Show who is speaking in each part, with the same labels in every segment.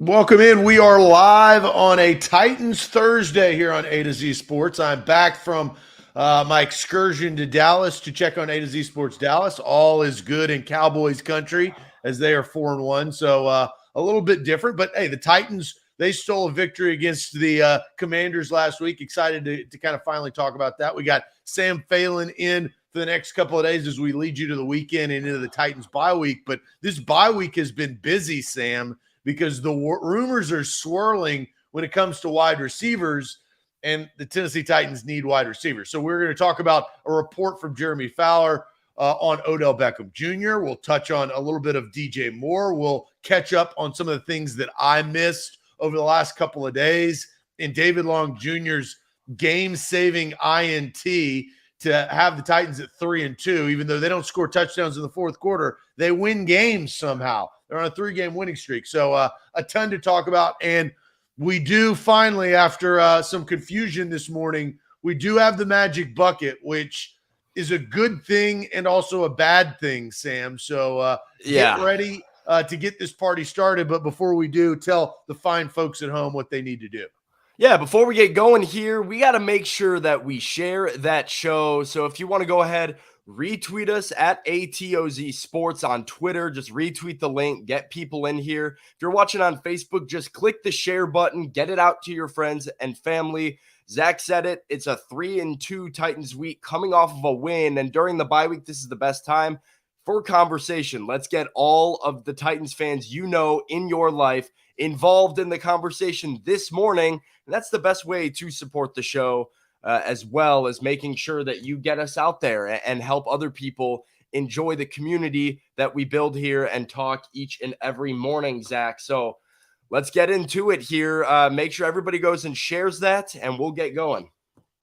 Speaker 1: Welcome in. We are live on a Titans Thursday here on A to Z Sports. I'm back from my excursion to Dallas to check on A to Z Sports Dallas. All is good in Cowboys country as they are 4-1. So a little bit different. But hey, the Titans, they stole a victory against the Commanders last week. Excited to kind of finally talk about that. We got Sam Phelan in for the next couple of days as we lead you to the weekend and into the Titans bye week. But this bye week has been busy, Sam, because the rumors are swirling when it comes to wide receivers, and the Tennessee Titans need wide receivers. So we're going to talk about a report from Jeremy Fowler on Odell Beckham Jr. We'll touch on a little bit of DJ Moore. We'll catch up on some of the things that I missed over the last couple of days in David Long Jr.'s game-saving INT to have the Titans at 3-2, even though they don't score touchdowns in the fourth quarter. They win games somehow. They're on a 3-game winning streak. So a ton to talk about. And we do finally, after some confusion this morning, we do have the magic bucket, which is a good thing and also a bad thing, Sam. So get ready to get this party started. But before we do, tell the fine folks at home what they need to do.
Speaker 2: Yeah, before we get going here, we got to make sure that we share that show. So if you want to go ahead, retweet us at ATOZ Sports on Twitter. Just retweet the link, get people in here. If you're watching on Facebook, just click the share button, get it out to your friends and family. Zach said it. It's a 3-2 Titans week coming off of a win. And during the bye week, this is the best time for conversation. Let's get all of the Titans fans you know in your life involved in the conversation this morning. And that's the best way to support the show, as well as making sure that you get us out there and help other people enjoy the community that we build here and talk each and every morning, Zach. So let's get into it here. Make sure everybody goes and shares that, and we'll get going.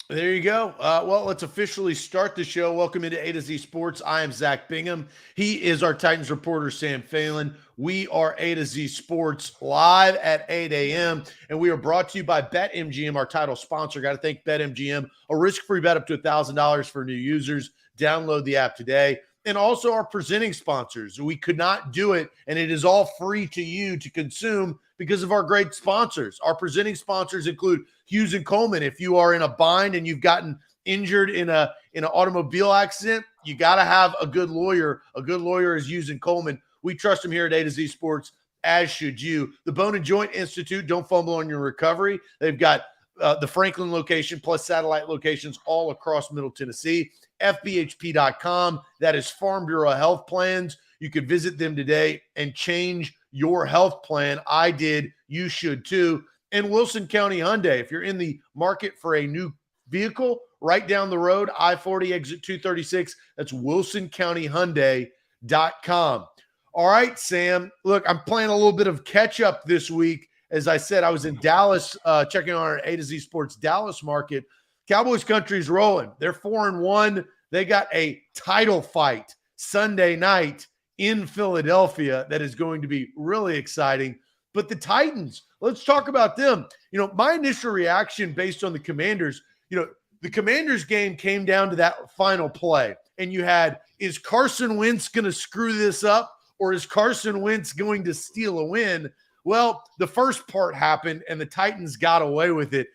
Speaker 1: There you go. Well, let's officially start the show. Welcome into A to Z Sports. I am Zach Bingham. He is our Titans reporter, Sam Phelan. We are A to Z Sports live at 8 a.m. And we are brought to you by BetMGM, our title sponsor. Got to thank BetMGM. A risk-free bet up to $1,000 for new users. Download the app today. And also our presenting sponsors. We could not do it, and it is all free to you to consume because of our great sponsors. Our presenting sponsors include Hughes and Coleman. If you are in a bind and you've gotten injured in an automobile accident, you got to have a good lawyer. A good lawyer is Hughes and Coleman. We trust them here at A to Z Sports, as should you. The Bone and Joint Institute, don't fumble on your recovery. They've got the Franklin location plus satellite locations all across Middle Tennessee. FBHP.com, that is Farm Bureau Health Plans. You could visit them today and change your health plan. I did. You should too. And Wilson County Hyundai, if you're in the market for a new vehicle, right down the road, I-40 exit 236, that's wilsoncountyhyundai.com. All right, Sam, look, I'm playing a little bit of catch up this week. As I said, I was in Dallas checking on our A to Z Sports Dallas market. Cowboys country's rolling. They're 4-1. They got a title fight Sunday night in Philadelphia that is going to be really exciting. But the Titans, let's talk about them. My initial reaction based on the Commanders, the Commanders game came down to that final play. And you had, is Carson Wentz going to screw this up, or is Carson Wentz going to steal a win? Well, the first part happened and the Titans got away with it.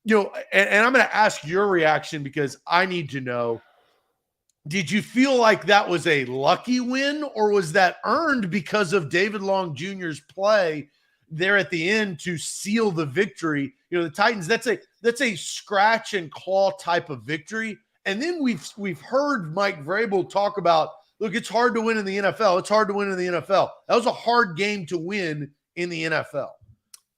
Speaker 1: And I'm going to ask your reaction because I need to know, did you feel like that was a lucky win, or was that earned because of David Long Jr.'s play there at the end to seal the victory? The Titans, that's a scratch and claw type of victory. And then we've heard Mike Vrabel talk about, look, it's hard to win in the NFL. It's hard to win in the NFL. That was a hard game to win in the NFL.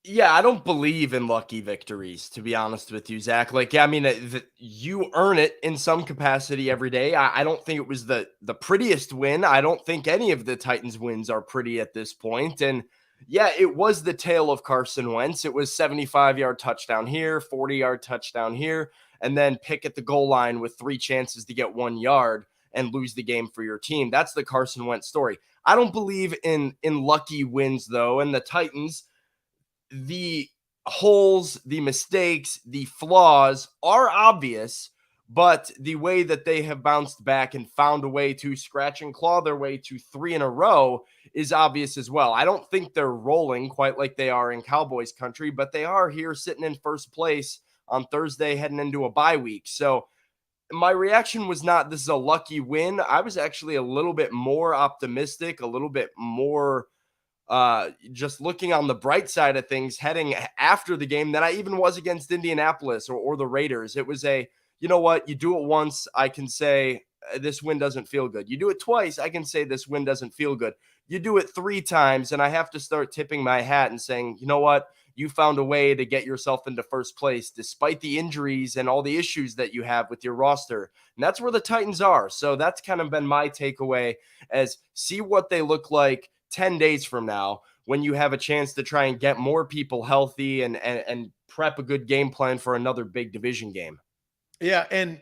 Speaker 2: Yeah, I don't believe in lucky victories, to be honest with you, Zach. You earn it in some capacity every day. I don't think it was the prettiest win. I don't think any of the Titans wins are pretty at this point. And yeah, it was the tale of Carson Wentz. It was 75-yard touchdown here, 40-yard touchdown here, and then pick at the goal line with 3 chances to get 1 yard and lose the game for your team. That's the Carson Wentz story. I don't believe in lucky wins, though, and the Titans, the holes, the mistakes, the flaws are obvious, But the way that they have bounced back and found a way to scratch and claw their way to 3 in a row is obvious as well. I don't think they're rolling quite like they are in Cowboys country, but they are here sitting in first place on Thursday heading into a bye week. So my reaction was not this is a lucky win. I was actually a little bit more optimistic, a little bit more just looking on the bright side of things heading after the game than I even was against Indianapolis or the Raiders. It was you know what, you do it once, I can say this win doesn't feel good. You do it twice, I can say this win doesn't feel good. You do it 3 times, and I have to start tipping my hat and saying, you know what, you found a way to get yourself into first place despite the injuries and all the issues that you have with your roster. And that's where the Titans are. So that's kind of been my takeaway, as see what they look like 10 days from now when you have a chance to try and get more people healthy and prep a good game plan for another big division game.
Speaker 1: Yeah, and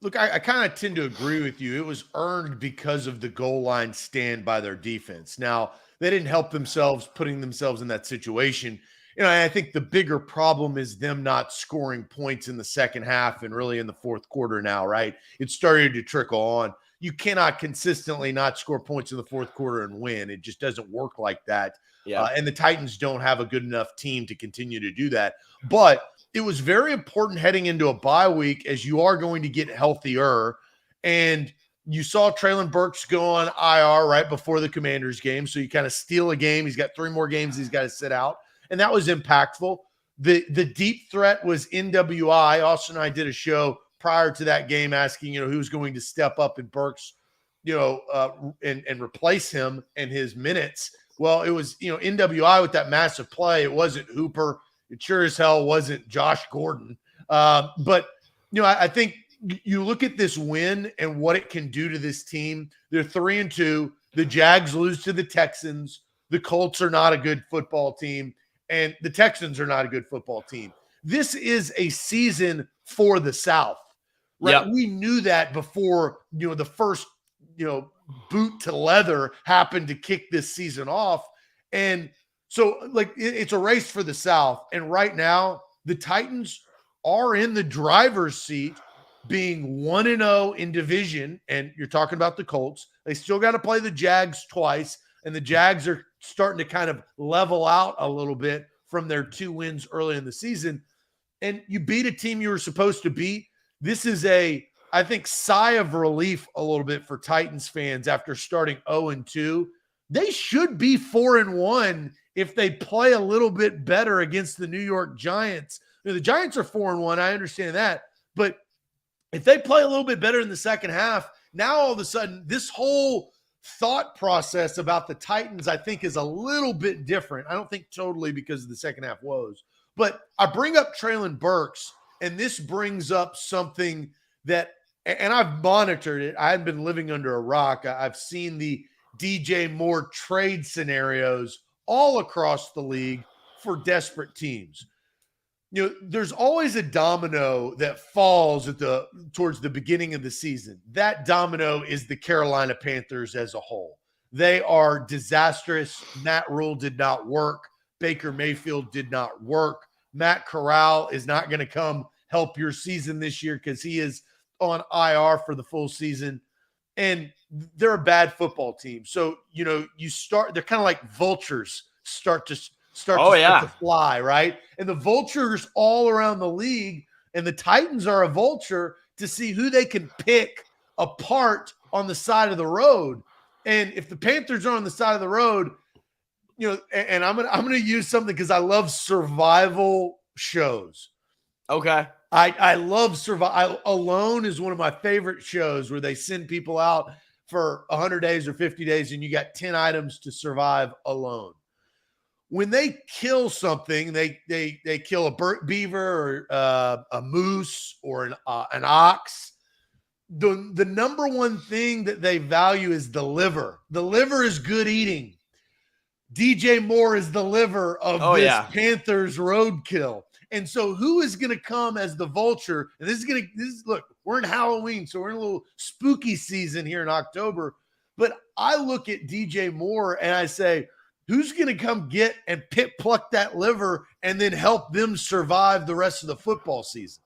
Speaker 1: look, I kind of tend to agree with you. It was earned because of the goal line stand by their defense. Now, they didn't help themselves putting themselves in that situation. I think the bigger problem is them not scoring points in the second half and really in the fourth quarter now, right? It started to trickle on. You cannot consistently not score points in the fourth quarter and win. It just doesn't work like that.
Speaker 2: Yeah.
Speaker 1: And the Titans don't have a good enough team to continue to do that. But it was very important heading into a bye week, as you are going to get healthier. And you saw Traelyn Burks go on IR right before the Commanders game. So you kind of steal a game. He's got 3 more games he's got to sit out. And that was impactful. The deep threat was NWI. Austin and I did a show prior to that game asking, who's going to step up in Burks, and replace him and his minutes. Well, it was, NWI with that massive play. It wasn't Hooper. It sure as hell wasn't Josh Gordon. But I think you look at this win and what it can do to this team. They're 3-2. The Jags lose to the Texans. The Colts are not a good football team. And the Texans are not a good football team. This is a season for the South, right?
Speaker 2: Yep.
Speaker 1: We knew that before, the first, boot to leather happened to kick this season off. And so, it's a race for the South. And right now, the Titans are in the driver's seat, being 1-0 in division. And you're talking about the Colts. They still got to play the Jags twice. And the Jags are starting to kind of level out a little bit from their 2 wins early in the season. And you beat a team you were supposed to beat. This is I think, sigh of relief a little bit for Titans fans after starting 0-2. They should be 4-1 if they play a little bit better against the New York Giants. The Giants are 4-1. I understand that. But if they play a little bit better in the second half, now all of a sudden this whole thought process about the Titans, I think, is a little bit different. I don't think totally because of the second half woes. But I bring up Traelyn Burks, and this brings up something that, and I've monitored it. I haven't been living under a rock. I've seen the DJ Moore trade scenarios all across the league for desperate teams. There's always a domino that falls towards the beginning of the season. That domino is the Carolina Panthers as a whole. They are disastrous. Matt Rule did not work. Baker Mayfield did not work. Matt Corral is not going to come help your season this year because he is on IR for the full season. And they're a bad football team. So, they're kind of like vultures start to fly, right? And the vultures all around the league, and the Titans are a vulture to see who they can pick apart on the side of the road. And if the Panthers are on the side of the road, and I'm gonna use something because I love survival shows.
Speaker 2: Okay.
Speaker 1: I love survival. Alone is one of my favorite shows where they send people out for 100 days or 50 days, and you got 10 items to survive alone. When they kill something, they kill a beaver or a moose or an ox. The number one thing that they value is the liver. The liver is good eating. DJ Moore is the liver of Panthers roadkill. And so who is going to come as the vulture? And look, we're in Halloween, so we're in a little spooky season here in October. But I look at DJ Moore and I say, who's going to come get and pluck that liver and then help them survive the rest of the football season?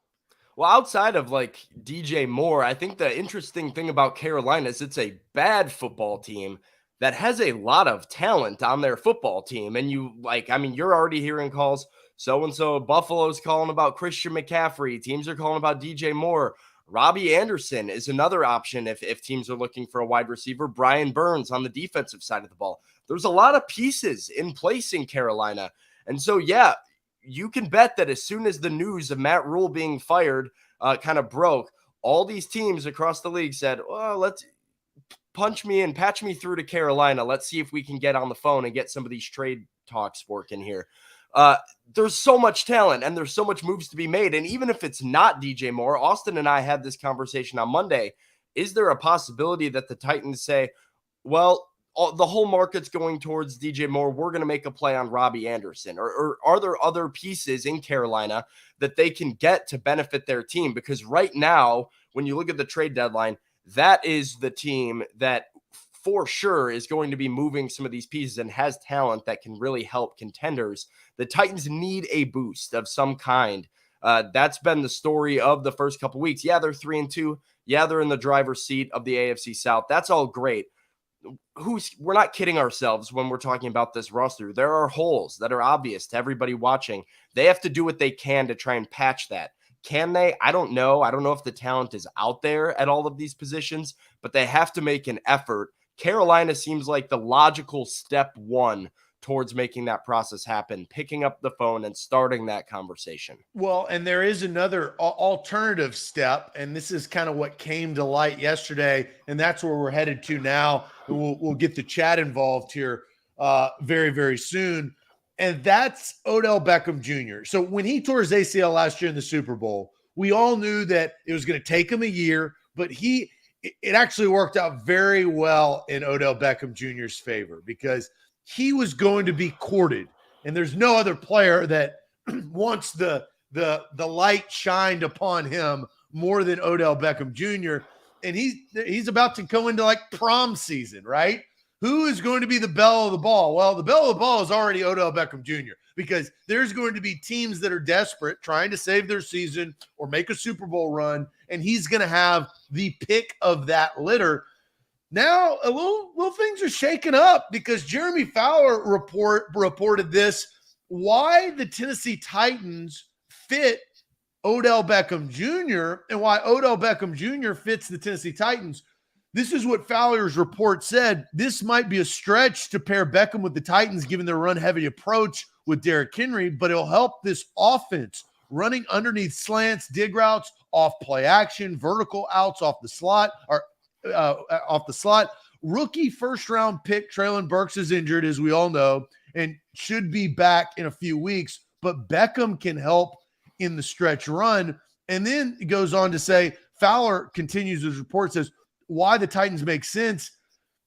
Speaker 2: Well, outside of like DJ Moore, I think the interesting thing about Carolina is it's a bad football team that has a lot of talent on their football team. And you're already hearing calls. So and so Buffalo's calling about Christian McCaffrey. Teams are calling about DJ Moore. Robbie Anderson is another option if teams are looking for a wide receiver. Brian Burns on the defensive side of the ball. There's a lot of pieces in place in Carolina. And so, yeah, you can bet that as soon as the news of Matt Rule being fired kind of broke, all these teams across the league said, well, let's punch me and patch me through to Carolina. Let's see if we can get on the phone and get some of these trade talks working here. There's so much talent and there's so much moves to be made. And even if it's not DJ Moore, Austin and I had this conversation on Monday. Is there a possibility that the Titans say, well, the whole market's going towards DJ Moore, we're going to make a play on Robbie Anderson? Or are there other pieces in Carolina that they can get to benefit their team? Because right now, when you look at the trade deadline, that is the team that for sure is going to be moving some of these pieces and has talent that can really help contenders. The Titans need a boost of some kind. That's been the story of the first couple weeks. Yeah, they're 3-2. Yeah, they're in the driver's seat of the AFC South. That's all great. We're not kidding ourselves when we're talking about this roster. There are holes that are obvious to everybody watching. They have to do what they can to try and patch that. Can they? I don't know. I don't know if the talent is out there at all of these positions, but they have to make an effort. Carolina seems like the logical step one towards making that process happen, picking up the phone and starting that conversation.
Speaker 1: Well, and there is another alternative step, and this is kind of what came to light yesterday, and that's where we're headed to now. We'll get the chat involved here very, very soon, and that's Odell Beckham Jr. So when he tore his ACL last year in the Super Bowl, we all knew that it was going to take him a year, but it actually worked out very well in Odell Beckham Jr.'s favor because he was going to be courted, and there's no other player that wants the light shined upon him more than Odell Beckham Jr. And he's about to go into like prom season, right? Who is going to be the belle of the ball? Well, the belle of the ball is already Odell Beckham Jr. because there's going to be teams that are desperate trying to save their season or make a Super Bowl run, and he's going to have the pick of that litter. Now, a little things are shaking up because Jeremy Fowler reported this, why the Tennessee Titans fit Odell Beckham Jr. and why Odell Beckham Jr. fits the Tennessee Titans. This is what Fowler's report said. This might be a stretch to pair Beckham with the Titans given their run-heavy approach with Derrick Henry, but it'll help this offense running underneath slants, dig routes, off play action, vertical outs off the slot, Rookie first-round pick Traelyn Burks is injured, as we all know, and should be back in a few weeks, but Beckham can help in the stretch run. And then it goes on to say, Fowler continues his report, says, why the Titans make sense,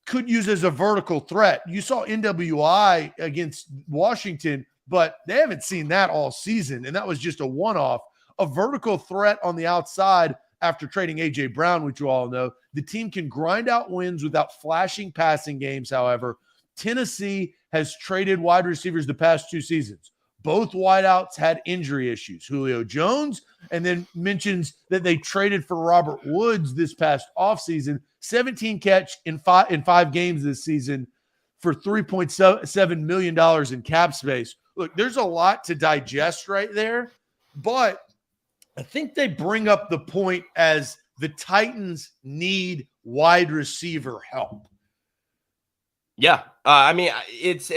Speaker 1: could use as a vertical threat. You saw NWI against Washington, but they haven't seen that all season, and that was just a one-off. A vertical threat on the outside after trading A.J. Brown, which you all know. The team can grind out wins without flashing passing games, however. Tennessee has traded wide receivers the past 2 seasons. Both wideouts had injury issues. Julio Jones, and then mentions that they traded for Robert Woods this past offseason. 17 catch in five games this season for $3.7 million in cap space. Look, there's a lot to digest right there, but I think they bring up the point as the Titans need wide receiver help.
Speaker 2: Yeah. It's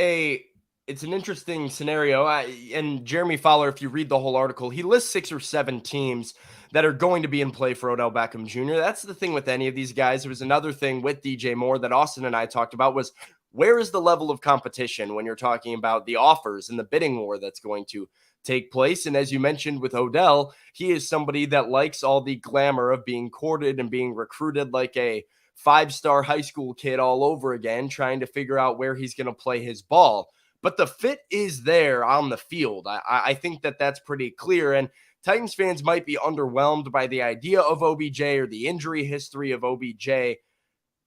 Speaker 2: an interesting scenario. And Jeremy Fowler, if you read the whole article, he lists 6 or 7 teams that are going to be in play for Odell Beckham Jr. That's the thing with any of these guys. There was another thing with DJ Moore that Austin and I talked about was, where is the level of competition when you're talking about the offers and the bidding war that's going to take place? And as you mentioned with Odell, he is somebody that likes all the glamour of being courted and being recruited like a 5-star high school kid all over again, trying to figure out where he's going to play his ball. But the fit is there on the field. I think that's pretty clear. And Titans fans might be underwhelmed by the idea of OBJ or the injury history of OBJ.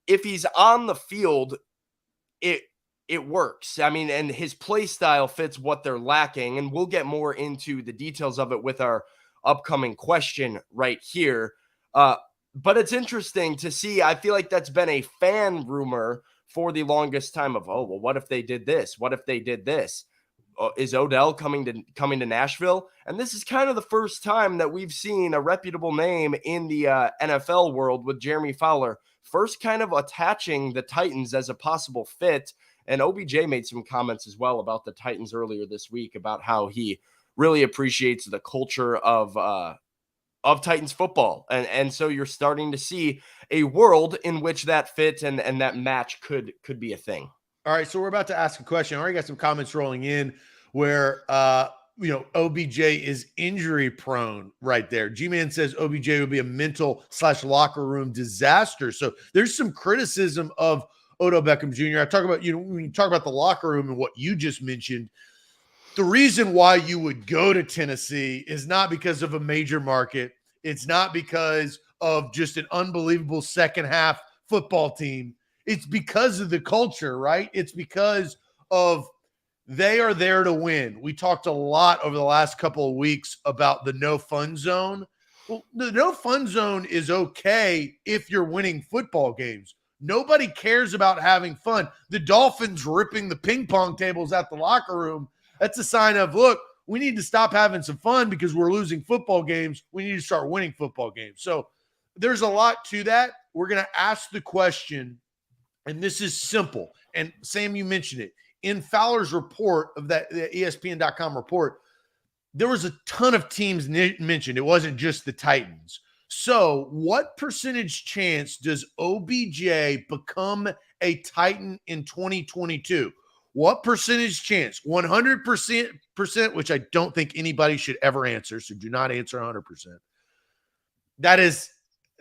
Speaker 2: If he's on the field, it works. I mean, and his play style fits what they're lacking. And we'll get more into the details of it with our upcoming question right here. But it's interesting to see. I feel like that's been a fan rumor for the longest time of, oh, well, what if they did this? What if they did this? Is Odell coming to Nashville? And this is kind of the first time that we've seen a reputable name in the NFL world with Jeremy Fowler first kind of attaching the Titans as a possible fit. And OBJ made some comments as well about the Titans earlier this week about how he really appreciates the culture of Titans football. And so you're starting to see a world in which that fit and that match could be a thing.
Speaker 1: All right, so we're about to ask a question. I already got some comments rolling in where OBJ is injury prone right there. G-Man says OBJ would be a mental / locker room disaster. So there's some criticism of Odell Beckham Jr. I talk about, when you talk about the locker room and what you just mentioned, the reason why you would go to Tennessee is not because of a major market. It's not because of just an unbelievable second half football team. It's because of the culture, right? It's because of they are there to win. We talked a lot over the last couple of weeks about the no fun zone. Well, the no fun zone is okay if you're winning football games. Nobody cares about having fun. The Dolphins ripping the ping pong tables at the locker room, that's a sign of, look, we need to stop having some fun because we're losing football games. We need to start winning football games. So there's a lot to that. We're going to ask the question, and this is simple. And Sam, you mentioned it. In Fowler's report of that the ESPN.com report, there was a ton of teams mentioned. It wasn't just the Titans. So what percentage chance does OBJ become a Titan in 2022? What percentage chance? 100%, which I don't think anybody should ever answer. So do not answer 100%.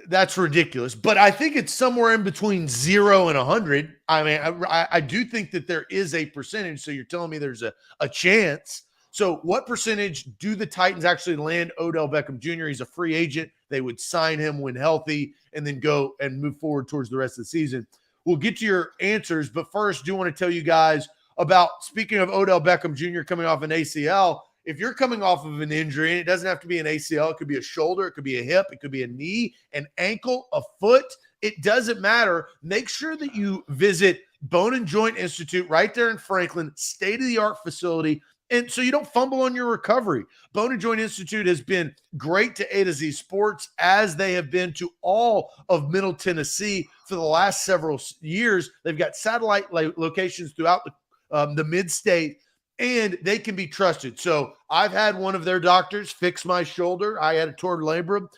Speaker 1: That's ridiculous. But I think it's somewhere in between 0 and 100. I mean, I do think that there is a percentage. So you're telling me there's a chance. So what percentage do the Titans actually land Odell Beckham Jr.? He's a free agent. They would sign him when healthy and then go and move forward towards the rest of the season. We'll get to your answers. But first, do want to tell you guys about, speaking of Odell Beckham Jr. coming off an ACL, if you're coming off of an injury, and it doesn't have to be an ACL, it could be a shoulder, it could be a hip, it could be a knee, an ankle, a foot, it doesn't matter. Make sure that you visit Bone and Joint Institute right there in Franklin, state-of-the-art facility, and so you don't fumble on your recovery. Bone and Joint Institute has been great to A to Z Sports, as they have been to all of Middle Tennessee for the last several years. They've got satellite locations throughout the mid-state, and they can be trusted. So I've had one of their doctors fix my shoulder. I had a torn labrum.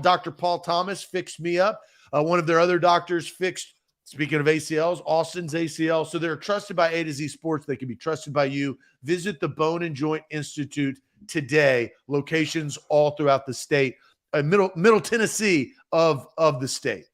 Speaker 1: Dr. Paul Thomas fixed me up. One of their other doctors fixed, speaking of ACLs, Austin's ACL. So they're trusted by A to Z Sports. They can be trusted by you. Visit the Bone and Joint Institute today. Locations all throughout the state, Middle Tennessee of the state.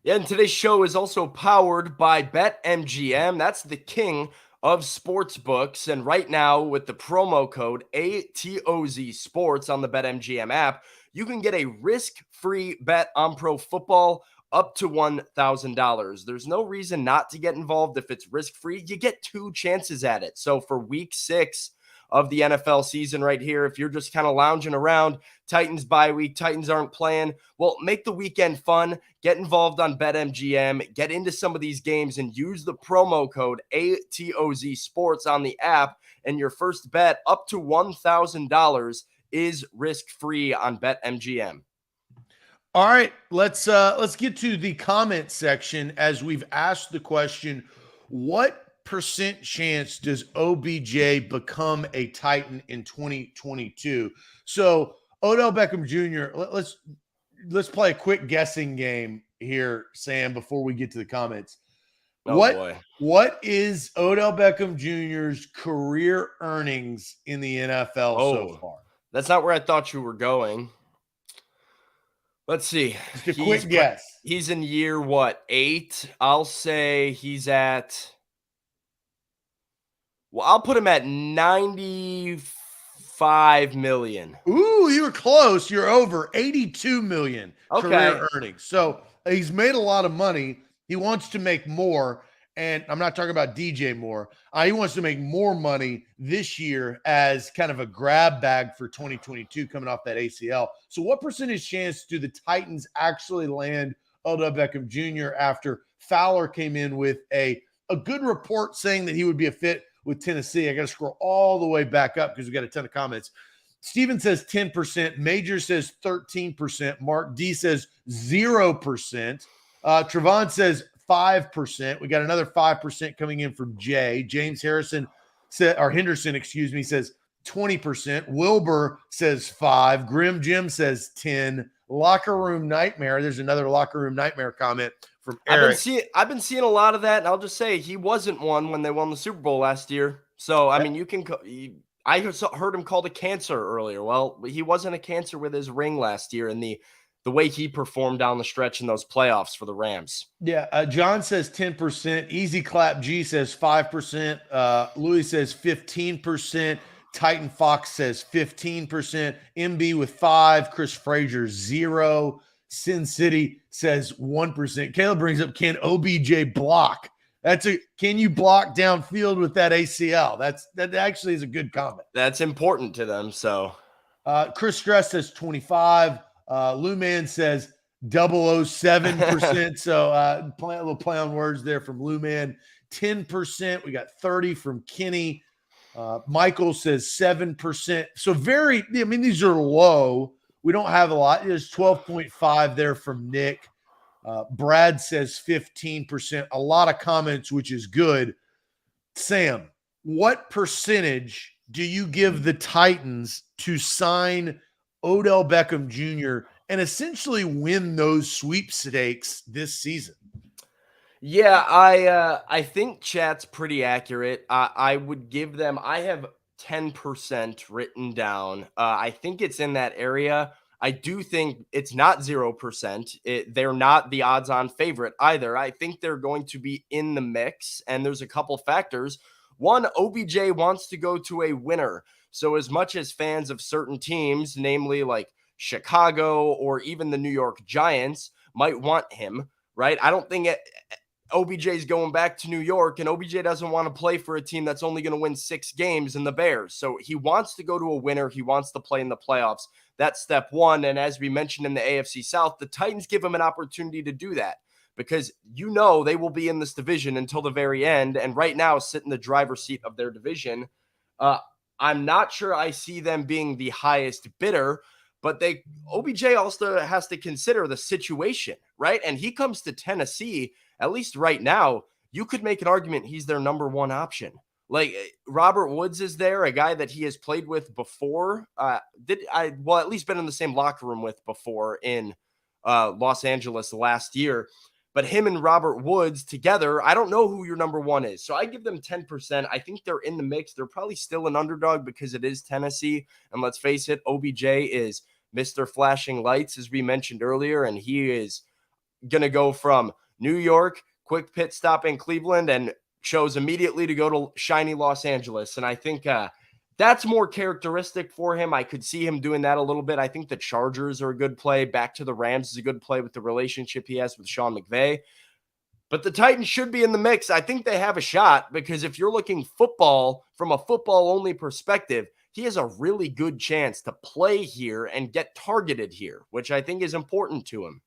Speaker 2: Yeah, and today's show is also powered by BetMGM. That's the king of sports books. And right now, with the promo code ATOZ Sports on the BetMGM app, you can get a risk-free bet on pro football up to $1,000. There's no reason not to get involved if it's risk-free. You get 2 chances at it. So for week 6 of the NFL season right here, if you're just kind of lounging around, Titans bye week, Titans aren't playing, well, make the weekend fun. Get involved on BetMGM. Get into some of these games and use the promo code ATOZ Sports on the app, and your first bet up to $1,000 is risk-free on BetMGM.
Speaker 1: All right, let's get to the comment section, as we've asked the question, what percent chance does OBJ become a Titan in 2022? So Odell Beckham Jr., let's play a quick guessing game here, Sam, before we get to the comments.
Speaker 2: Boy.
Speaker 1: What is Odell Beckham Jr.'s career earnings in the NFL so far?
Speaker 2: That's not where I thought you were going. Let's see.
Speaker 1: Just a quick guess.
Speaker 2: He's in year, 8? I'll say he's at... Well, I'll put him at 95 million.
Speaker 1: Ooh, you were close. You're over 82 million career earnings. So he's made a lot of money. He wants to make more. and I'm not talking about DJ Moore. He wants to make more money this year as kind of a grab bag for 2022 coming off that ACL. So what percentage chance do the Titans actually land Odell Beckham Jr. after Fowler came in with a good report saying that he would be a fit with Tennessee? I got to scroll all the way back up because we got a ton of comments. Steven says 10%. Major says 13%. Mark D says 0%. Trevon says 5%. We got another 5% coming in from Jay. James Harrison said, or Henderson, excuse me, says 20%. Wilbur says 5. Grim Jim says 10. Locker Room Nightmare. There's another Locker Room Nightmare comment from Eric.
Speaker 2: I've been seeing a lot of that, and I'll just say he wasn't one when they won the Super Bowl last year. So I mean, I heard him called a cancer earlier. Well, he wasn't a cancer with his ring last year, and the way he performed down the stretch in those playoffs for the Rams.
Speaker 1: Yeah, John says 10%. Easy Clap G says 5%. Louis says 15%. Titan Fox says 15%. MB with 5. Chris Frazier 0. Sin City says 1%. Caleb brings up, can OBJ block? Can you block downfield with that ACL? That actually is a good comment.
Speaker 2: That's important to them. So
Speaker 1: Chris Stress says 25. Lou Man says 007%. So a little play on words there from Lou Man. 10%. We got 30 from Kenny. Michael says 7%. So these are low. We don't have a lot. There's 12.5 there from Nick. Brad says 15%. A lot of comments, which is good. Sam, what percentage do you give the Titans to sign Odell Beckham Jr. and essentially win those sweepstakes this season?
Speaker 2: Yeah, I think chat's pretty accurate. I would give them, I have 10% written down. I think it's in that area. I do think it's not 0%. They're not the odds-on favorite either. I think they're going to be in the mix, and there's a couple factors. One, OBJ wants to go to a winner. So as much as fans of certain teams, namely like Chicago or even the New York Giants, might want him, right? I don't think OBJ is going back to New York, and OBJ doesn't want to play for a team that's only going to win 6 games in the Bears. So he wants to go to a winner. He wants to play in the playoffs. That's step one. And as we mentioned in the AFC South, the Titans give him an opportunity to do that because they will be in this division until the very end. And right now sit in the driver's seat of their division. I'm not sure I see them being the highest bidder, but OBJ also has to consider the situation, right? And he comes to Tennessee. At least right now, you could make an argument he's their number one option. Like Robert Woods is there, a guy that he has played with before. At least been in the same locker room with before in Los Angeles last year. But him and Robert Woods together, I don't know who your number one is. So I give them 10%. I think they're in the mix. They're probably still an underdog because it is Tennessee. And let's face it, OBJ is Mr. Flashing Lights, as we mentioned earlier. And he is going to go from New York, quick pit stop in Cleveland, and chose immediately to go to shiny Los Angeles. And I think that's more characteristic for him. I could see him doing that a little bit. I think the Chargers are a good play. Back to the Rams is a good play with the relationship he has with Sean McVay. But the Titans should be in the mix. I think they have a shot because if you're looking football from a football-only perspective, he has a really good chance to play here and get targeted here, which I think is important to him.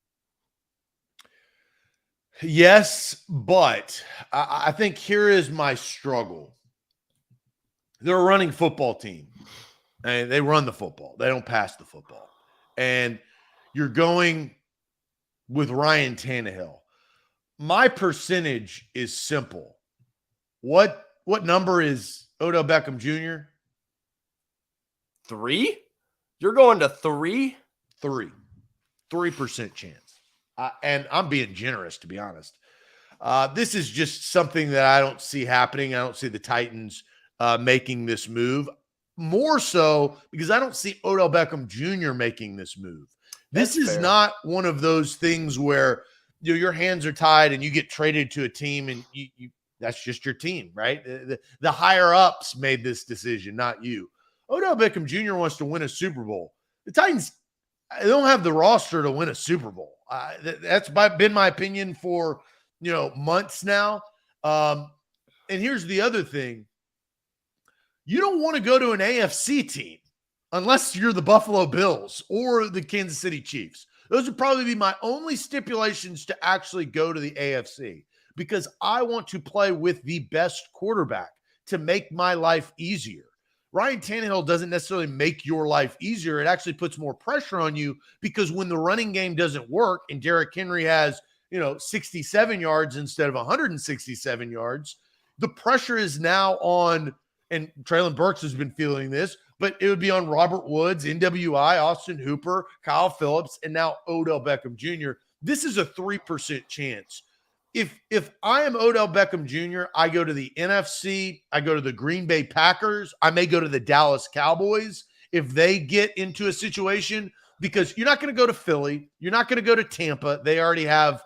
Speaker 1: Yes, but I think here is my struggle. They're a running football team, and they run the football. They don't pass the football. And you're going with Ryan Tannehill. My percentage is simple. What number is Odell Beckham Jr.?
Speaker 2: 3? You're going to 3?
Speaker 1: 3% chance. And I'm being generous, to be honest. This is just something that I don't see happening. I don't see the Titans making this move. More so because I don't see Odell Beckham Jr. making this move. This is not one of those things where your hands are tied and you get traded to a team and you that's just your team, right? The higher ups made this decision, not you. Odell Beckham Jr. wants to win a Super Bowl. The Titans, they don't have the roster to win a Super Bowl. That's been my opinion for months now. And here's the other thing. You don't want to go to an AFC team unless you're the Buffalo Bills or the Kansas City Chiefs. Those would probably be my only stipulations to actually go to the AFC, because I want to play with the best quarterback to make my life easier. Ryan Tannehill doesn't necessarily make your life easier. It actually puts more pressure on you, because when the running game doesn't work and Derrick Henry has, 67 yards instead of 167 yards, the pressure is now on, and Traelyn Burks has been feeling this, but it would be on Robert Woods, NWI, Austin Hooper, Kyle Phillips, and now Odell Beckham Jr. This is a 3% chance. If I am Odell Beckham Jr., I go to the NFC, I go to the Green Bay Packers, I may go to the Dallas Cowboys if they get into a situation, because you're not going to go to Philly, you're not going to go to Tampa. They already have,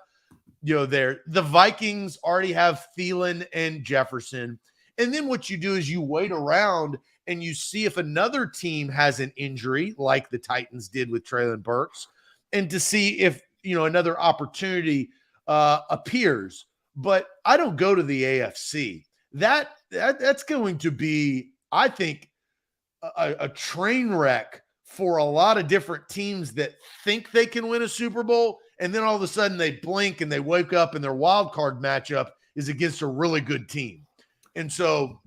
Speaker 1: the Vikings already have Thielen and Jefferson. And then what you do is you wait around and you see if another team has an injury, like the Titans did with Traelyn Burks, and to see if, another opportunity appears. But I don't go to the AFC. That's going to be, I think, a train wreck for a lot of different teams that think they can win a Super Bowl, and then all of a sudden they blink and they wake up and their wild card matchup is against a really good team. And so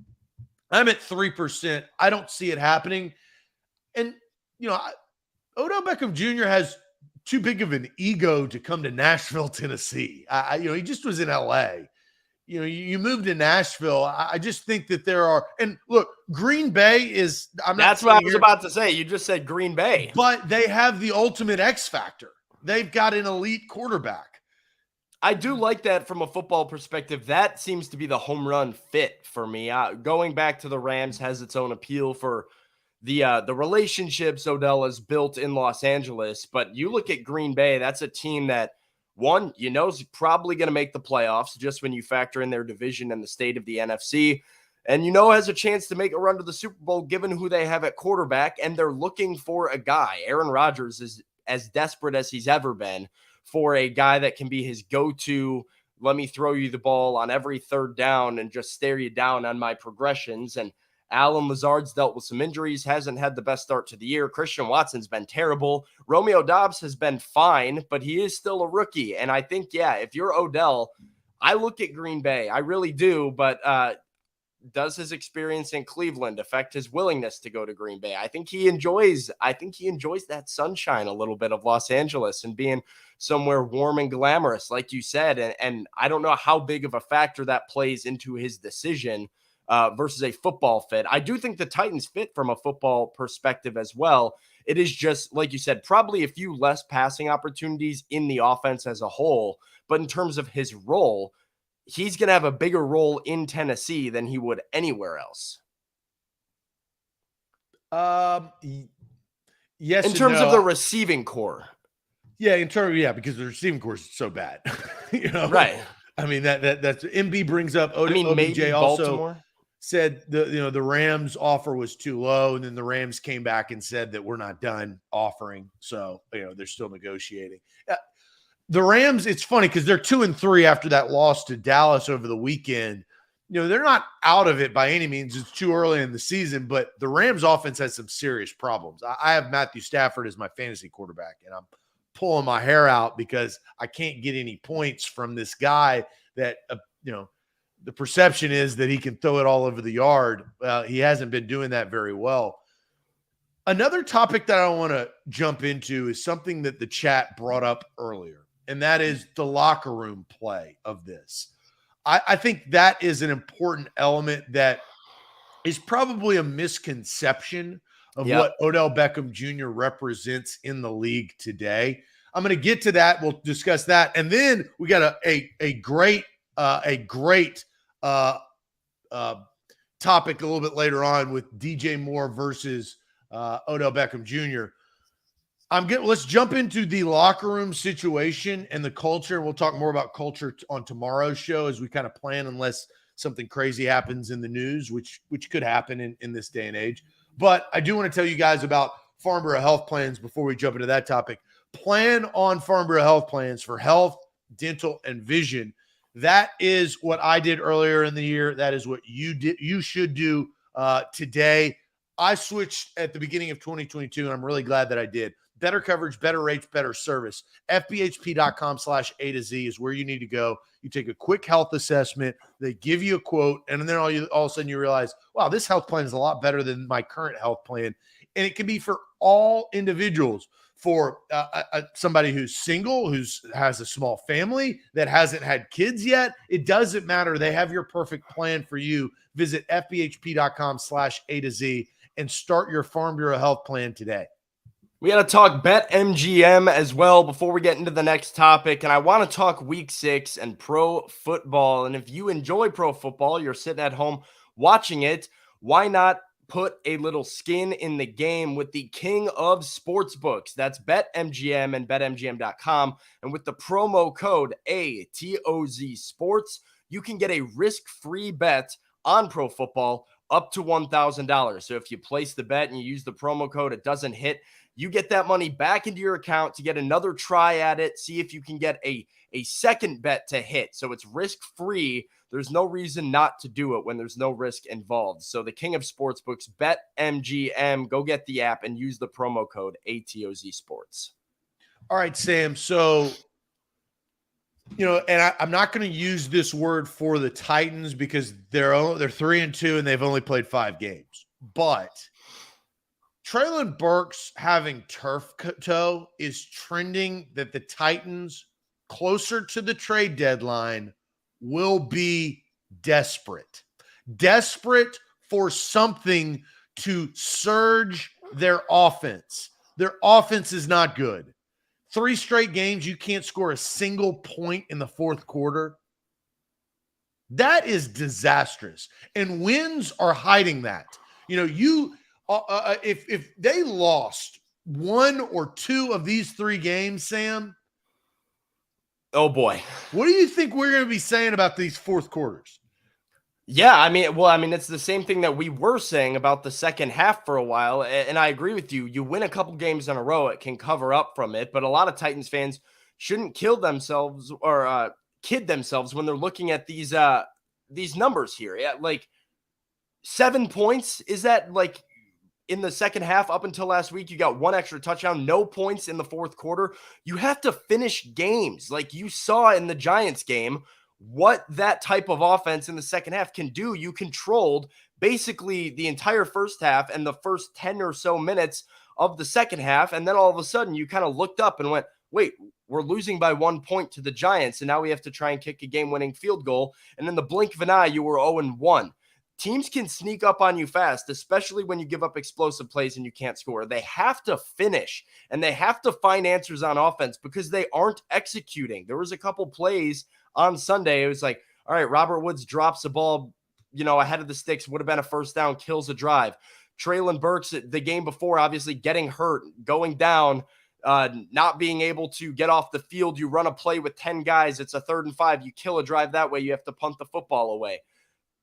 Speaker 1: I'm at 3%. I don't see it happening. And, Odell Beckham Jr. has too big of an ego to come to Nashville, Tennessee. He just was in LA. You moved to Nashville. I just think that there are, and look, Green Bay is,
Speaker 2: that's what I was about to say. You just said Green Bay.
Speaker 1: But they have the ultimate X factor. They've got an elite quarterback.
Speaker 2: I do like that from a football perspective. That seems to be the home run fit for me. Going back to the Rams has its own appeal for the relationships Odell has built in Los Angeles. But you look at Green Bay, that's a team that, one, is probably going to make the playoffs just when you factor in their division and the state of the NFC. And has a chance to make a run to the Super Bowl given who they have at quarterback. And they're looking for a guy. Aaron Rodgers is as desperate as he's ever been for a guy that can be his go-to, let me throw you the ball on every third down and just stare you down on my progressions. And Allen Lazard's dealt with some injuries, hasn't had the best start to the year. Christian Watson's been terrible. Romeo Doubs has been fine, but he is still a rookie. And I think, if you're Odell, I look at Green Bay. I really do, but does his experience in Cleveland affect his willingness to go to Green Bay? I think he enjoys that sunshine a little bit of Los Angeles and being somewhere warm and glamorous, like you said. And I don't know how big of a factor that plays into his decision versus a football fit. I do think the Titans fit from a football perspective as well. It is just, like you said, probably a few less passing opportunities in the offense as a whole. But in terms of his role, he's going to have a bigger role in Tennessee than he would anywhere else.
Speaker 1: Yes.
Speaker 2: In terms of the receiving core.
Speaker 1: Yeah, because the receiving core is so bad.
Speaker 2: Right.
Speaker 1: I mean, that's MB brings up
Speaker 2: maybe
Speaker 1: OBJ also
Speaker 2: Baltimore
Speaker 1: said the Rams offer was too low, and then the Rams came back and said that we're not done offering. So, they're still negotiating. The Rams, it's funny because they're 2-3 after that loss to Dallas over the weekend. They're not out of it by any means. It's too early in the season, but the Rams offense has some serious problems. I have Matthew Stafford as my fantasy quarterback, and I'm pulling my hair out because I can't get any points from this guy that, the perception is that he can throw it all over the yard. He hasn't been doing that very well. Another topic that I want to jump into is something that the chat brought up earlier, and that is the locker room play of this. I think that is an important element that is probably a misconception of what Odell Beckham Jr. represents in the league today. I'm going to get to that. We'll discuss that. And then we got a great topic a little bit later on with DJ Moore versus Odell Beckham Jr. Let's jump into the locker room situation and the culture. We'll talk more about culture on tomorrow's show as we kind of plan, unless something crazy happens in the news, which could happen in this day and age. But I do want to tell you guys about Farnborough Health Plans before we jump into that topic. Plan on Farnborough Health Plans for health, dental, and vision. That is what I did earlier in the year. That is what you did. You should do today. I switched at the beginning of 2022, and I'm really glad that I did. Better coverage, better rates, better service. FBHP.com/A to Z is where you need to go. You take a quick health assessment. They give you a quote, and then all of a sudden you realize, wow, this health plan is a lot better than my current health plan. And it can be for all individuals. For somebody who's single, has a small family, that hasn't had kids yet, it doesn't matter. They have your perfect plan for you. Visit FBHP.com/A to Z and start your Farm Bureau health plan today.
Speaker 2: We got to talk BetMGM as well before we get into the next topic. And I want to talk week 6 and pro football. And if you enjoy pro football, you're sitting at home watching it, why not put a little skin in the game with the king of sportsbooks? That's BetMGM and BetMGM.com. And with the promo code ATOZ Sports, you can get a risk-free bet on pro football up to $1,000. So if you place the bet and you use the promo code, it doesn't hit, you get that money back into your account to get another try at it. See if you can get a second bet to hit. So it's risk-free. There's no reason not to do it when there's no risk involved. So the king of sportsbooks, BetMGM, go get the app and use the promo code ATOZ Sports.
Speaker 1: All right, Sam. So, and I'm not going to use this word for the Titans because they're 3-2 and they've only played 5 games. But Traelyn Burks having turf toe is trending that the Titans, closer to the trade deadline, will be desperate for something to surge their offense. Their offense is not good. 3 straight games, you can't score a single point in the fourth quarter. That is disastrous. And wins are hiding that. If they lost 1 or 2 of these 3 games, Sam,
Speaker 2: oh boy.
Speaker 1: What do you think we're going to be saying about these fourth quarters?
Speaker 2: Yeah, it's the same thing that we were saying about the second half for a while. And I agree with you. You win a couple games in a row, it can cover up from it. But a lot of Titans fans shouldn't kill themselves or kid themselves when they're looking at these numbers here. Yeah, like 7 points. Is that like in the second half up until last week? You got 1 extra touchdown, no points in the fourth quarter. You have to finish games. Like you saw in the Giants game, what that type of offense in the second half can do. You controlled basically the entire first half and the first 10 or so minutes of the second half. And then all of a sudden you kind of looked up and went, wait, we're losing by 1 point to the Giants. And now we have to try and kick a game-winning field goal. And in the blink of an eye, you were 0-1. Teams can sneak up on you fast, especially when you give up explosive plays and you can't score. They have to finish, and they have to find answers on offense because they aren't executing. There was a couple plays on Sunday. It was like, all right, Robert Woods drops the ball, ahead of the sticks, would have been a first down, kills a drive. Traelyn Burks, the game before, obviously getting hurt, going down, not being able to get off the field. You run a play with 10 guys. It's a 3rd and 5. You kill a drive that way. You have to punt the football away.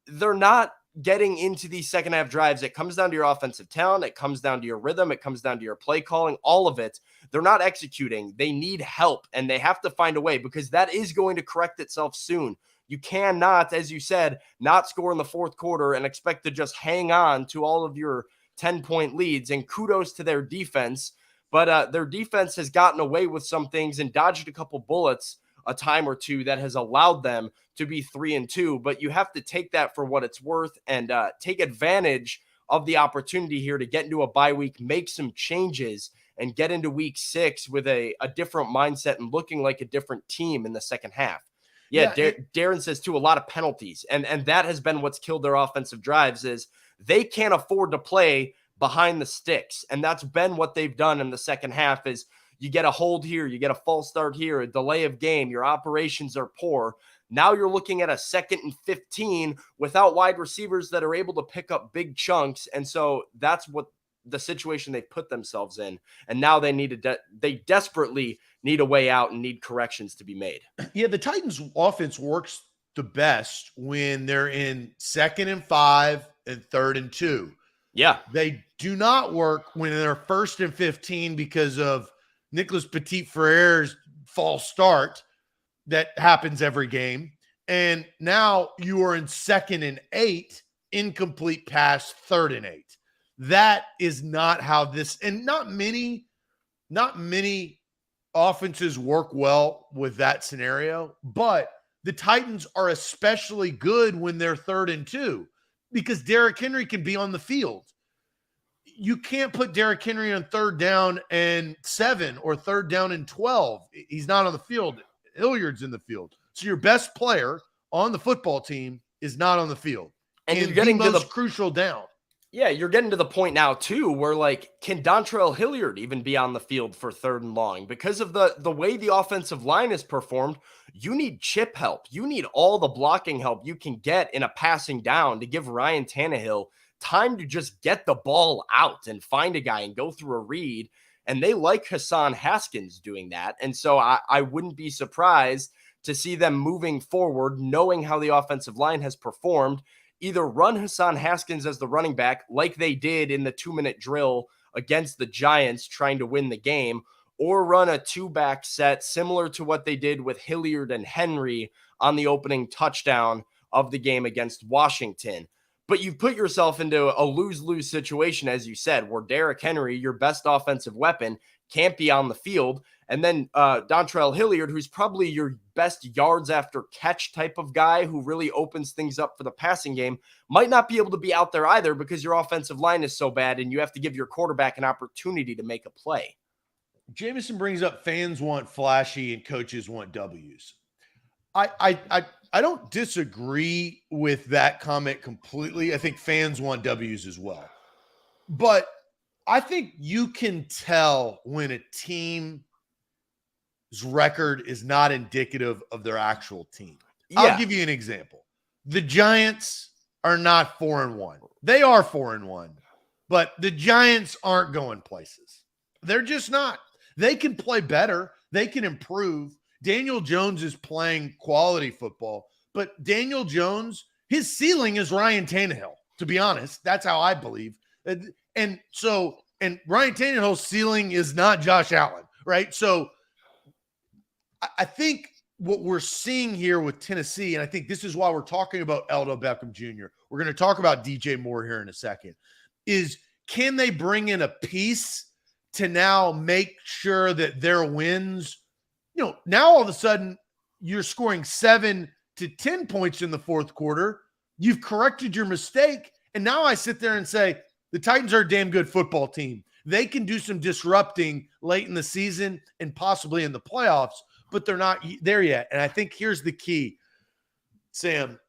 Speaker 2: They're not getting into these second half drives. It comes down to your offensive talent. It comes down to your rhythm. It comes down to your play calling, all of it. They're not executing. They need help, and they have to find a way because that is going to correct itself soon. You cannot, as you said, not score in the fourth quarter and expect to just hang on to all of your 10-point leads. And kudos to their defense, but their defense has gotten away with some things and dodged a couple bullets a time or two that has allowed them to be 3-2, but you have to take that for what it's worth and take advantage of the opportunity here to get into a bye week, make some changes, and get into week 6 with a different mindset and looking like a different team in the second half. Yeah, Darren says too, a lot of penalties, and that has been what's killed their offensive drives is they can't afford to play behind the sticks, and that's been what they've done in the second half is you get a hold here, you get a false start here, a delay of game, your operations are poor. Now you're looking at a 2nd and 15 without wide receivers that are able to pick up big chunks. And so that's what the situation they put themselves in. And now they desperately need a way out and need corrections to be made.
Speaker 1: Yeah, the Titans offense works the best when they're in 2nd and 5 and 3rd and 2.
Speaker 2: Yeah.
Speaker 1: They do not work when they're 1st and 15 because of Nicholas Petit-Frere's false start that happens every game. And now you are in 2nd and 8, incomplete pass, 3rd and 8. That is not how this, and not many offenses work well with that scenario, but the Titans are especially good when they're 3rd and 2 because Derrick Henry can be on the field. You can't put Derrick Henry on 3rd down and 7 or 3rd down and 12. He's not on the field. Hilliard's in the field. So your best player on the football team is not on the field.
Speaker 2: And you're getting
Speaker 1: the most crucial down.
Speaker 2: Yeah, you're getting to the point now, too, where, like, can Dontrell Hilliard even be on the field for 3rd and long? Because of the way the offensive line is performed, you need chip help. You need all the blocking help you can get in a passing down to give Ryan Tannehill time to just get the ball out and find a guy and go through a read. And they like Hassan Haskins doing that. And so I wouldn't be surprised to see them moving forward, knowing how the offensive line has performed, either run Hassan Haskins as the running back like they did in the 2-minute drill against the Giants trying to win the game, or run a 2-back set similar to what they did with Hilliard and Henry on the opening touchdown of the game against Washington. But you've put yourself into a lose-lose situation, as you said, where Derrick Henry, your best offensive weapon, can't be on the field. And then Dontrell Hilliard, who's probably your best yards after catch type of guy who really opens things up for the passing game, might not be able to be out there either because your offensive line is so bad and you have to give your quarterback an opportunity to make a play.
Speaker 1: Jameson brings up fans want flashy and coaches want W's. I don't disagree with that comment completely. I think fans want W's as well. But I think you can tell when a team's record is not indicative of their actual team. Yeah. I'll give you an example. The Giants are not 4-1. They are 4-1, but the Giants aren't going places. They're just not. They can play better. They can improve. Daniel Jones is playing quality football, but Daniel Jones, his ceiling is Ryan Tannehill, to be honest. That's how I believe. And Ryan Tannehill's ceiling is not Josh Allen, right? So I think what we're seeing here with Tennessee, and I think this is why we're talking about Odell Beckham Jr., we're going to talk about DJ Moore here in a second, is can they bring in a piece to now make sure that their wins, now all of a sudden you're scoring 7 to 10 points in the fourth quarter. You've corrected your mistake. And now I sit there and say, the Titans are a damn good football team. They can do some disrupting late in the season and possibly in the playoffs, but they're not there yet. And I think here's the key, Sam.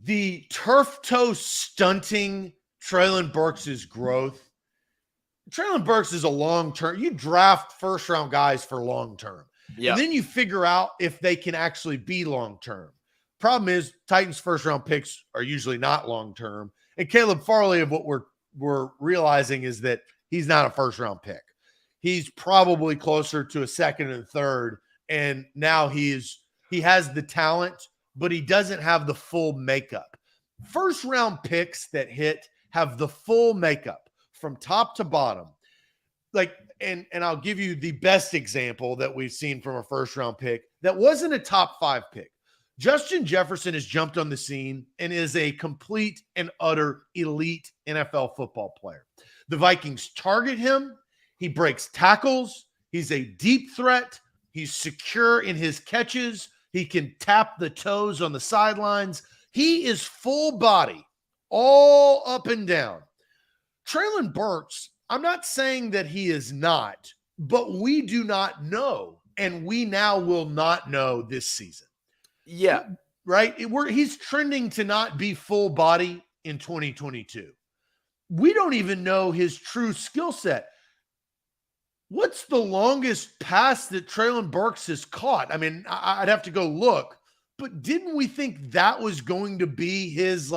Speaker 1: The turf toe stunting Traelyn Burks' growth. Traelyn Burks is a long-term. You draft first-round guys for long-term. Yeah. And then you figure out if they can actually be long-term. Problem is, Titans' first-round picks are usually not long-term. And Caleb Farley, of what we're realizing is that he's not a first-round pick. He's probably closer to a second and third. And now he has the talent, but he doesn't have the full makeup. First-round picks that hit have the full makeup from top to bottom. And I'll give you the best example that we've seen from a first-round pick that wasn't a top 5 pick. Justin Jefferson has jumped on the scene and is a complete and utter elite NFL football player. The Vikings target him. He breaks tackles. He's a deep threat. He's secure in his catches. He can tap the toes on the sidelines. He is full body, all up and down. Traelyn Burks, I'm not saying that he is not, but we do not know, and we now will not know this season.
Speaker 2: Yeah.
Speaker 1: Right? He's trending to not be full body in 2022. We don't even know his true skill set. What's the longest pass that Traelyn Burks has caught? I mean, I'd have to go look, but didn't we think that was going to be his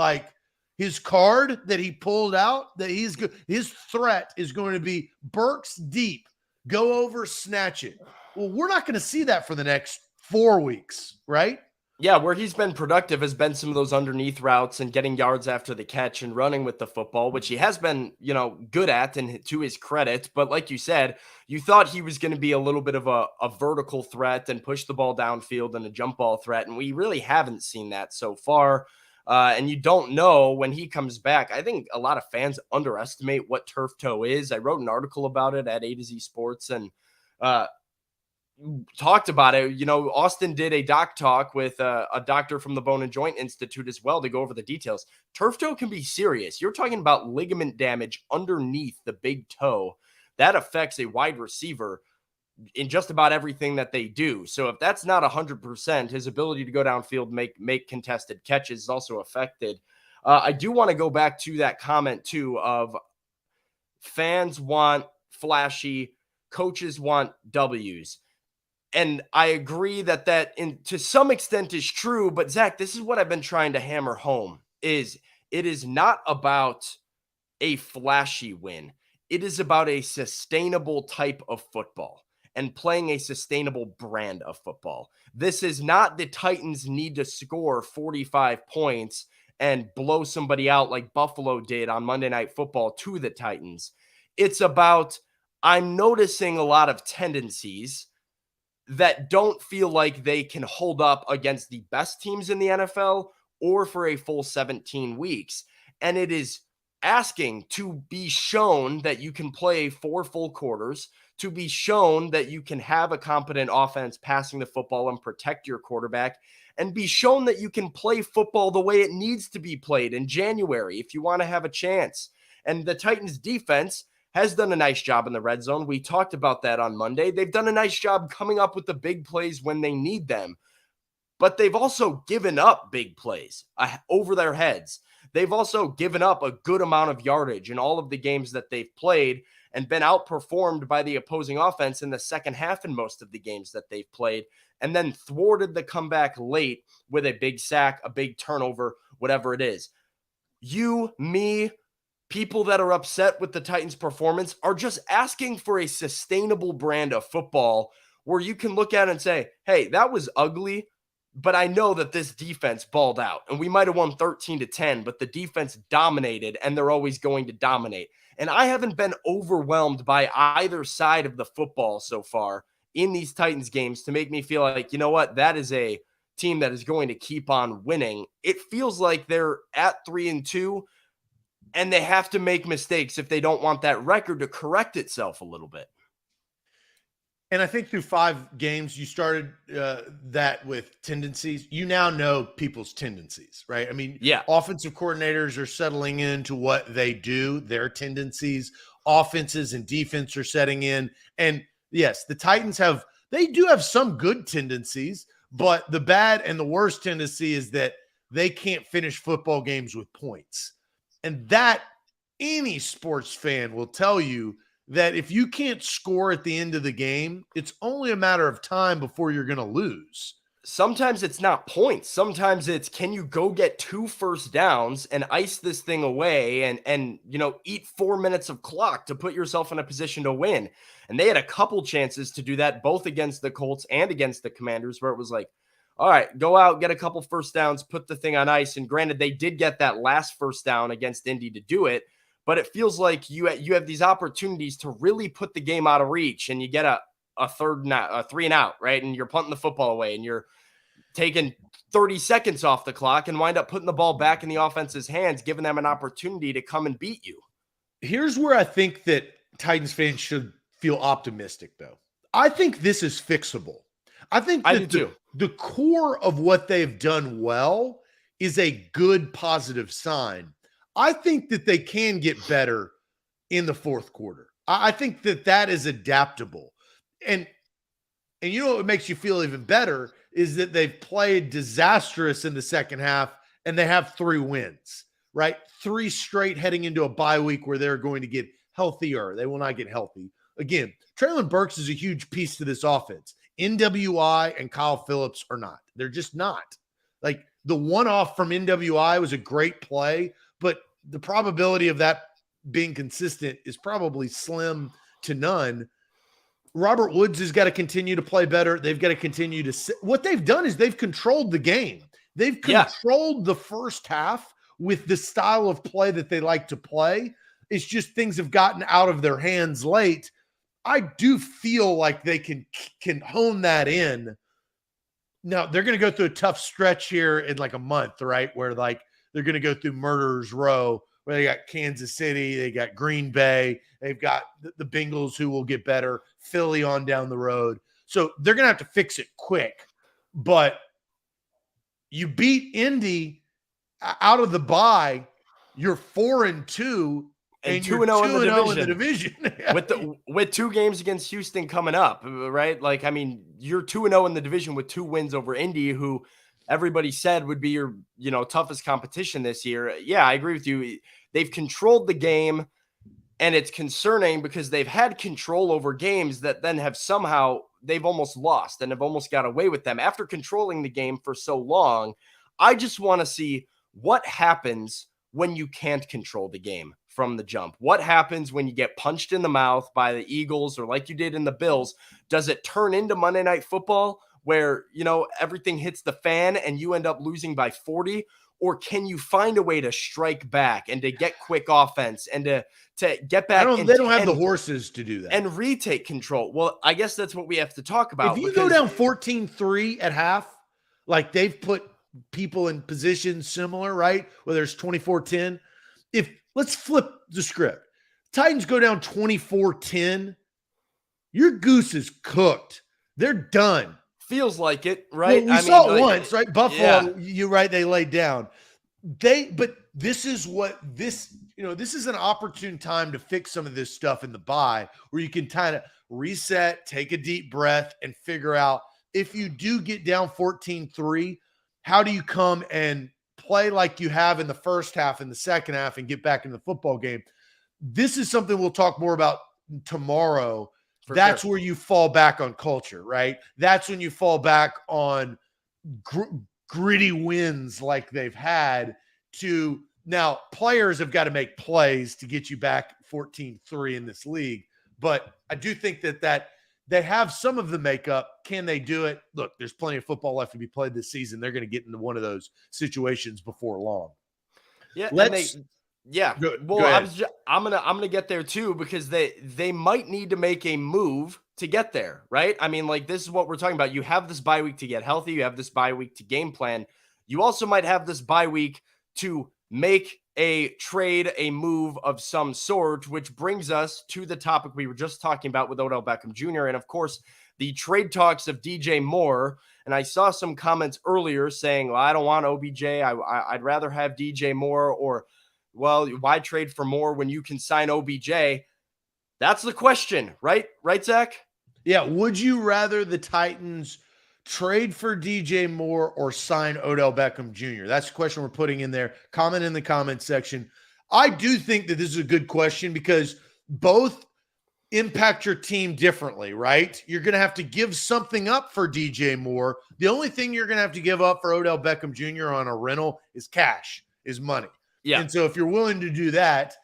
Speaker 1: card that he pulled out, that he's good? His threat is going to be Burks deep, go over, snatch it. Well, we're not going to see that for the next 4 weeks, right?
Speaker 2: Yeah, where he's been productive has been some of those underneath routes and getting yards after the catch and running with the football, which he has been, good at and to his credit. But like you said, you thought he was going to be a little bit of a vertical threat and push the ball downfield and a jump ball threat. And we really haven't seen that so far. And you don't know when he comes back. I think a lot of fans underestimate what turf toe is. I wrote an article about it at A to Z Sports and uh, talked about it. Austin did a doc talk with a doctor from the Bone and Joint Institute as well to go over the details. Turf toe can be serious. You're talking about ligament damage underneath the big toe that affects a wide receiver in just about everything that they do. So if that's not 100%, his ability to go downfield, make contested catches is also affected. I do want to go back to that comment too of fans want flashy, coaches want W's. And I agree that to some extent is true, but Zach, this is what I've been trying to hammer home is it is not about a flashy win. It is about a sustainable type of football and playing a sustainable brand of football. This is not the Titans need to score 45 points and blow somebody out like Buffalo did on Monday Night Football to the Titans. It's about I'm noticing a lot of tendencies that don't feel like they can hold up against the best teams in the NFL or for a full 17 weeks. And it is asking to be shown that you can play 4 full quarters, to be shown that you can have a competent offense passing the football and protect your quarterback, and be shown that you can play football the way it needs to be played in January if you want to have a chance. And the Titans defense has done a nice job in the red zone. We talked about that on Monday. They've done a nice job coming up with the big plays when they need them, but they've also given up big plays over their heads. They've also given up a good amount of yardage in all of the games that they've played and been outperformed by the opposing offense in the second half in most of the games that they've played, and then thwarted the comeback late with a big sack, a big turnover, whatever it is. You, me, people that are upset with the Titans' performance are just asking for a sustainable brand of football where you can look at it and say, hey, that was ugly, but I know that this defense balled out and we might have won 13-10, but the defense dominated and they're always going to dominate. And I haven't been overwhelmed by either side of the football so far in these Titans games to make me feel like, you know what, that is a team that is going to keep on winning. It feels like they're at 3-2 and they have to make mistakes if they don't want that record to correct itself a little bit.
Speaker 1: And I think through 5 games, you started that with tendencies. You now know people's tendencies, right? I mean,
Speaker 2: Yeah.
Speaker 1: Offensive coordinators are settling into what they do, their tendencies. Offenses and defense are setting in. And yes, the Titans they do have some good tendencies, but the bad and the worst tendency is that they can't finish football games with points. And that any sports fan will tell you that if you can't score at the end of the game, it's only a matter of time before you're going to lose.
Speaker 2: Sometimes it's not points. Sometimes it's can you go get 2 first downs and ice this thing away and eat 4 minutes of clock to put yourself in a position to win. And they had a couple chances to do that both against the Colts and against the Commanders where it was like, all right, go out, get a couple first downs, put the thing on ice. And granted, they did get that last first down against Indy to do it, but it feels like you have these opportunities to really put the game out of reach, and you get a 3 and out, right? And you're punting the football away, and you're taking 30 seconds off the clock and wind up putting the ball back in the offense's hands, giving them an opportunity to come and beat you.
Speaker 1: Here's where I think that Titans fans should feel optimistic, though. I think this is fixable. I think that the core of what they've done well is a good positive sign. I think that they can get better in the fourth quarter. I think that is adaptable. And you know what makes you feel even better is that they've played disastrous in the second half and they have 3 wins, right? 3 straight heading into a bye week where they're going to get healthier. They will not get healthy. Again, Traelyn Burks is a huge piece to this offense. NWI and Kyle Phillips are not. They're just not. Like the one-off from NWI was a great play, but the probability of that being consistent is probably slim to none. Robert Woods has got to continue to play better. They've got to continue to what they've done is they've controlled the game. They've controlled the first half with the style of play that they like to play. It's just things have gotten out of their hands late. I do feel like they can hone that in. Now, they're going to go through a tough stretch here in like a month, right? Where like they're going to go through Murderers Row, where they got Kansas City, they got Green Bay, they've got the Bengals who will get better, Philly on down the road. So they're going to have to fix it quick. But you beat Indy out of the bye, you're 4-2 and 2-0 in the division.
Speaker 2: with 2 games against Houston coming up, right? Like, I mean, you're 2-0 in the division with 2 wins over Indy, who everybody said would be your, toughest competition this year. Yeah, I agree with you. They've controlled the game, and it's concerning because they've had control over games that then have somehow they've almost lost and have almost got away with them after controlling the game for so long. I just want to see what happens when you can't control the game from the jump. What happens when you get punched in the mouth by the Eagles or like you did in the Bills? Does it turn into Monday Night Football where, everything hits the fan and you end up losing by 40? Or can you find a way to strike back and to get quick offense and to get back?
Speaker 1: They don't have the horses to do that.
Speaker 2: And retake control. Well, I guess that's what we have to talk about.
Speaker 1: If you go down 14-3 at half, like they've put people in positions similar, right? Whether it's 24-10. Let's flip the script. Titans go down 24-10. Your goose is cooked. They're done.
Speaker 2: Feels like it, right?
Speaker 1: Well, we saw it once, right? Buffalo, you're right, they laid down. But this is this is an opportune time to fix some of this stuff in the bye where you can kind of reset, take a deep breath, and figure out if you do get down 14-3, how do you come and play like you have in the first half and the second half and get back in the football game? This is something we'll talk more about tomorrow. That's where you fall back on culture, right? That's when you fall back on gritty wins like they've had to now players have got to make plays to get you back 14-3 in this league. But I do think that they have some of the makeup. Can they do it? Look, there's plenty of football left to be played this season. They're going to get into one of those situations before long.
Speaker 2: Yeah.
Speaker 1: Go ahead.
Speaker 2: I'm gonna get there too, because they might need to make a move to get there, right? I mean, like, this is what we're talking about. You have this bye week to get healthy. You have this bye week to game plan. You also might have this bye week to make a trade, a move of some sort, which brings us to the topic we were just talking about with Odell Beckham Jr. And of course, the trade talks of DJ Moore. And I saw some comments earlier saying, well, I don't want OBJ. I'd rather have DJ Moore, or, well, why trade for Moore when you can sign OBJ? That's the question, right? Right, Zach?
Speaker 1: Yeah. Would you rather the Titans trade for DJ Moore or sign Odell Beckham Jr.? That's the question we're putting in there. Comment in the comment section. I do think that this is a good question because both impact your team differently, right? You're going to have to give something up for DJ Moore. The only thing you're going to have to give up for Odell Beckham Jr. on a rental is cash, is money.
Speaker 2: Yeah.
Speaker 1: And so if you're willing to do that,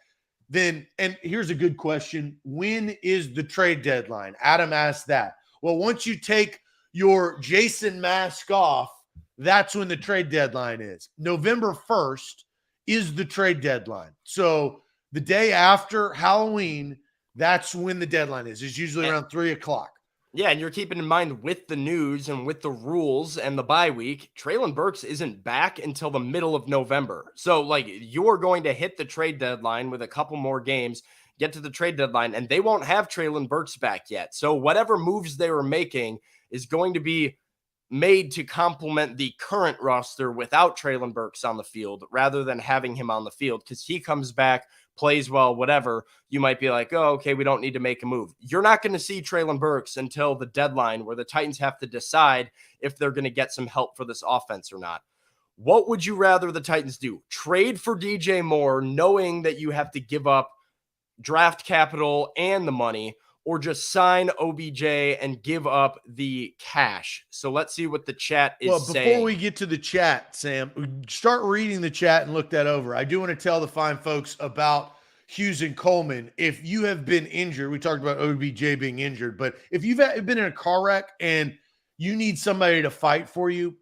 Speaker 1: then, and here's a good question. When is the trade deadline? Adam asked that. Well, once you take your Jason mask off, that's when the trade deadline is. November 1st is the trade deadline. So the day after Halloween, that's when the deadline is. It's usually around 3:00.
Speaker 2: Yeah, and you're keeping in mind with the news and with the rules and the bye week, Traelyn Burks isn't back until the middle of November. So, like, you're going to hit the trade deadline with a couple more games, get to the trade deadline, and they won't have Traelyn Burks back yet. So whatever moves they were making is going to be made to complement the current roster without Traelyn Burks on the field rather than having him on the field, because he comes back, plays well, whatever. You might be like, oh, okay, we don't need to make a move. You're not going to see Traelyn Burks until the deadline where the Titans have to decide if they're going to get some help for this offense or not. What would you rather the Titans do? Trade for DJ Moore, knowing that you have to give up draft capital and the money, or just sign OBJ and give up the cash? So let's see what the chat is saying.
Speaker 1: Before we get to the chat, Sam, start reading the chat and look that over. I do want to tell the fine folks about Hughes and Coleman, if you have been injured, we talked about OBJ being injured, but if you've been in a car wreck and you need somebody to fight for you,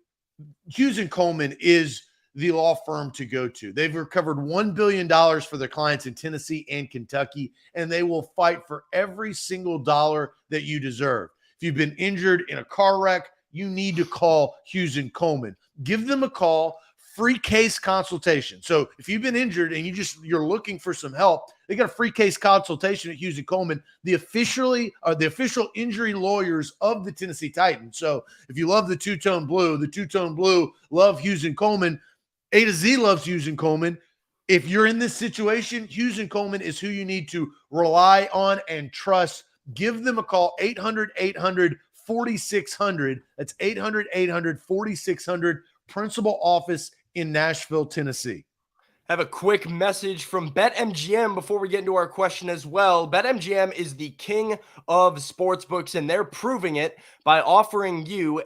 Speaker 1: Hughes and Coleman is the law firm to go to. They've recovered $1 billion for their clients in Tennessee and Kentucky, and they will fight for every single dollar that you deserve. If you've been injured in a car wreck, you need to call Hughes and Coleman. Give them a call. Free case consultation. So if you've been injured and you're looking for some help, they got a free case consultation at Hughes and Coleman, the official injury lawyers of the Tennessee Titans. So if you love the two-tone blue love Hughes and Coleman. A to Z loves Hughes and Coleman. If you're in this situation, Hughes and Coleman is who you need to rely on and trust. Give them a call, 800-800-4600. That's 800-800-4600, principal office in Nashville, Tennessee.
Speaker 2: Have a quick message from BetMGM before we get into our question as well. BetMGM is the king of sportsbooks, and they're proving it by offering you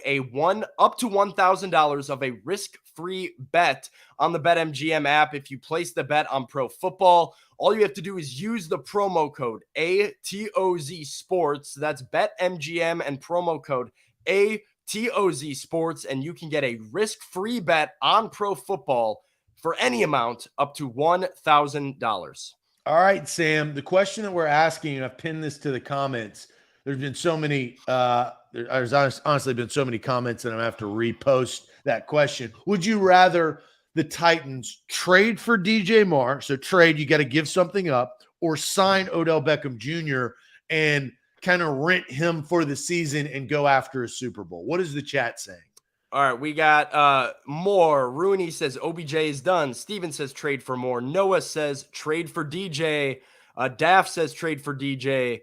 Speaker 2: up to $1,000 of a risk-free bet on the BetMGM app. If you place the bet on pro football, all you have to do is use the promo code ATOZ Sports. That's BetMGM and promo code ATOZ Sports, and you can get a risk-free bet on pro football for any amount up to $1,000.
Speaker 1: All right, Sam. The question that we're asking, and I've pinned this to the comments. There's been so many. There's honestly been so many comments that I'm gonna have to repost that question. Would you rather the Titans trade for DJ Moore? So trade, you got to give something up, or sign Odell Beckham Jr. and kind of rent him for the season and go after a Super Bowl? What is the chat saying?
Speaker 2: All right, we got more. Rooney says OBJ is done. Steven says trade for more. Noah says trade for DJ. Daff says trade for DJ.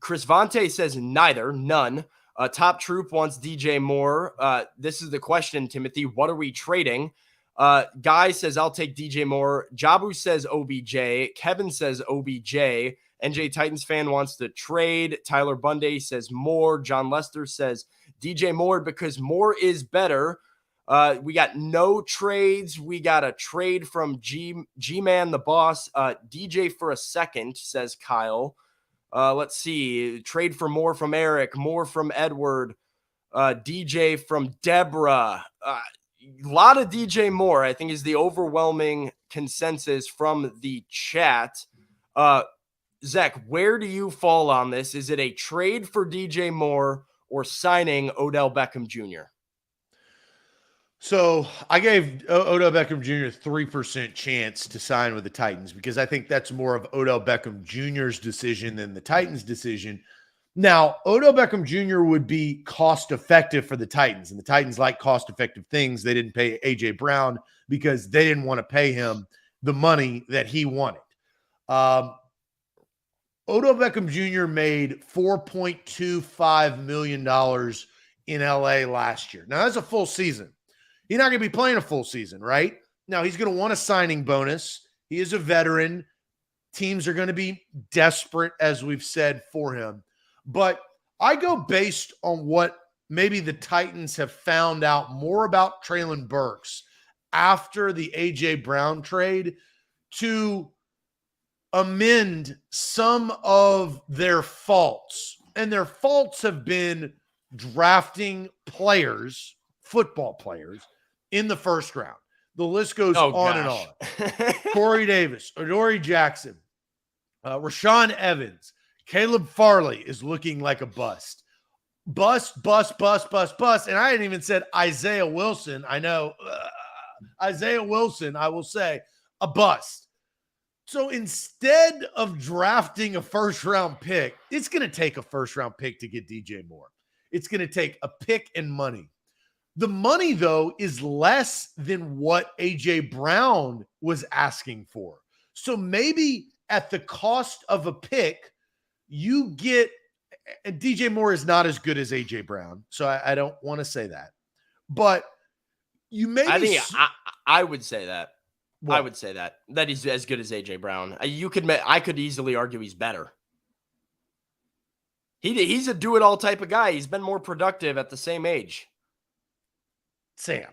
Speaker 2: Chris Vante says neither, none. Top Troop wants DJ Moore. This is the question, Timothy. What are we trading? Guy says I'll take DJ Moore. Jabu says OBJ. Kevin says OBJ. NJ Titans fan wants to trade. Tyler Bundy says Moore. John Lester says DJ Moore because Moore is better. We got no trades. We got a trade from G-Man the boss. DJ for a second, says Kyle. Let's see. Trade for Moore from Eric. Moore from Edward. DJ from Deborah. A lot of DJ Moore, I think, is the overwhelming consensus from the chat. Zach, where do you fall on this? Is it a trade for DJ Moore or signing Odell Beckham Jr.?
Speaker 1: So I gave Odell Beckham Jr. 3% chance to sign with the Titans because I think that's more of Odell Beckham Jr.'s decision than the Titans' decision. Now, Odell Beckham Jr. would be cost-effective for the Titans, and the Titans like cost-effective things. They didn't pay A.J. Brown because they didn't want to pay him the money that he wanted. Odell Beckham Jr. made $4.25 million in LA last year. Now, that's a full season. He's not going to be playing a full season, right? Now, he's going to want a signing bonus. He is a veteran. Teams are going to be desperate, as we've said, for him. But I go based on what maybe the Titans have found out more about Traelyn Burks after the A.J. Brown trade to amend some of their faults. And their faults have been drafting players, football players, in the first round. The list goes on and on. Corey Davis, Adoree Jackson, Rashawn Evans, Caleb Farley is looking like a bust. Bust. And I hadn't even said Isaiah Wilson. I know. Isaiah Wilson, I will say, a bust. So instead of drafting a first-round pick, it's going to take a first-round pick to get DJ Moore. It's going to take a pick and money. The money, though, is less than what A.J. Brown was asking for. So maybe at the cost of a pick, you get – and DJ Moore is not as good as A.J. Brown, so I don't want to say that. But you maybe –
Speaker 2: I think I would say that.
Speaker 1: What?
Speaker 2: I would say that he's as good as A.J. Brown. I could easily argue he's better. He's a do-it-all type of guy. He's been more productive at the same age.
Speaker 1: Sam,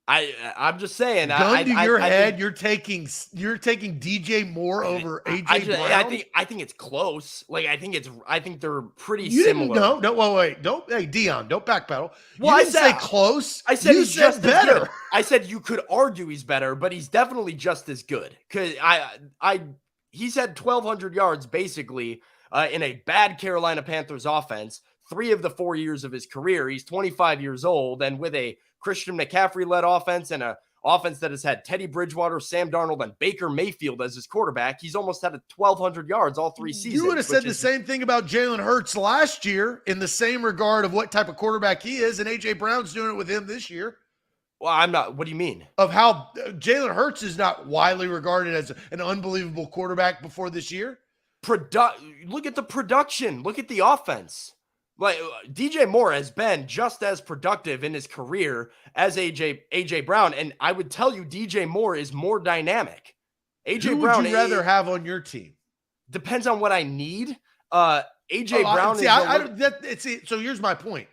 Speaker 2: I'm just saying.
Speaker 1: Gun to your head, you're taking DJ Moore over AJ Brown.
Speaker 2: I think it's close. Like I think they're pretty
Speaker 1: you
Speaker 2: similar.
Speaker 1: Didn't, no, wait, don't. Hey, Dion, don't backpedal.
Speaker 2: Well,
Speaker 1: I didn't say close.
Speaker 2: I said he's just
Speaker 1: better.
Speaker 2: As good. I said you could argue he's better, but he's definitely just as good. Because he's had 1,200 yards basically in a bad Carolina Panthers offense 3 of the 4 years of his career. He's 25 years old, and with a Christian McCaffrey-led offense and a offense that has had Teddy Bridgewater, Sam Darnold, and Baker Mayfield as his quarterback, he's almost had 1,200 yards all 3 seasons.
Speaker 1: You would have said the same thing about Jalen Hurts last year in the same regard of what type of quarterback he is, and A.J. Brown's doing it with him this year.
Speaker 2: Well, I'm not. What do you mean?
Speaker 1: Of how Jalen Hurts is not widely regarded as an unbelievable quarterback before this year?
Speaker 2: Look at the production. Look at the offense. Like DJ Moore has been just as productive in his career as AJ Brown, and I would tell you DJ Moore is more dynamic.
Speaker 1: AJ Brown, would you rather have on your team?
Speaker 2: Depends on what I need. AJ Brown.
Speaker 1: So here's my point.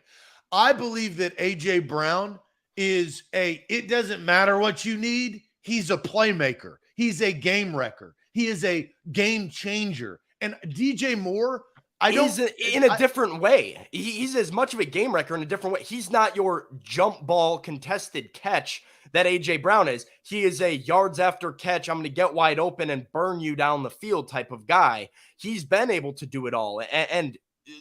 Speaker 1: I believe that AJ Brown is it doesn't matter what you need. He's a playmaker. He's a game wrecker. He is a game changer. And DJ Moore,
Speaker 2: he's in a different way. He's as much of a game wrecker in a different way. He's not your jump ball contested catch that AJ Brown is. He is a yards after catch, I'm going to get wide open and burn you down the field type of guy. He's been able to do it all. And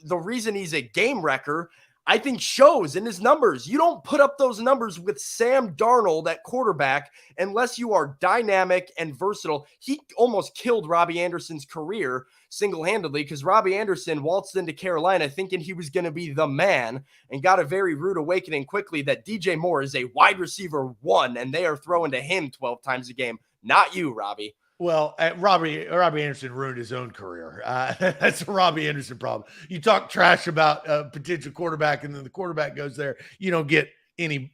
Speaker 2: the reason he's a game wrecker, I think, shows in his numbers. You don't put up those numbers with Sam Darnold at quarterback unless you are dynamic and versatile. He almost killed Robbie Anderson's career single-handedly because Robbie Anderson waltzed into Carolina thinking he was going to be the man and got a very rude awakening quickly that DJ Moore is a wide receiver 1 and they are throwing to him 12 times a game. Not you, Robbie.
Speaker 1: Well, Robbie Anderson ruined his own career. That's a Robbie Anderson problem. You talk trash about a potential quarterback, and then the quarterback goes there. You don't get any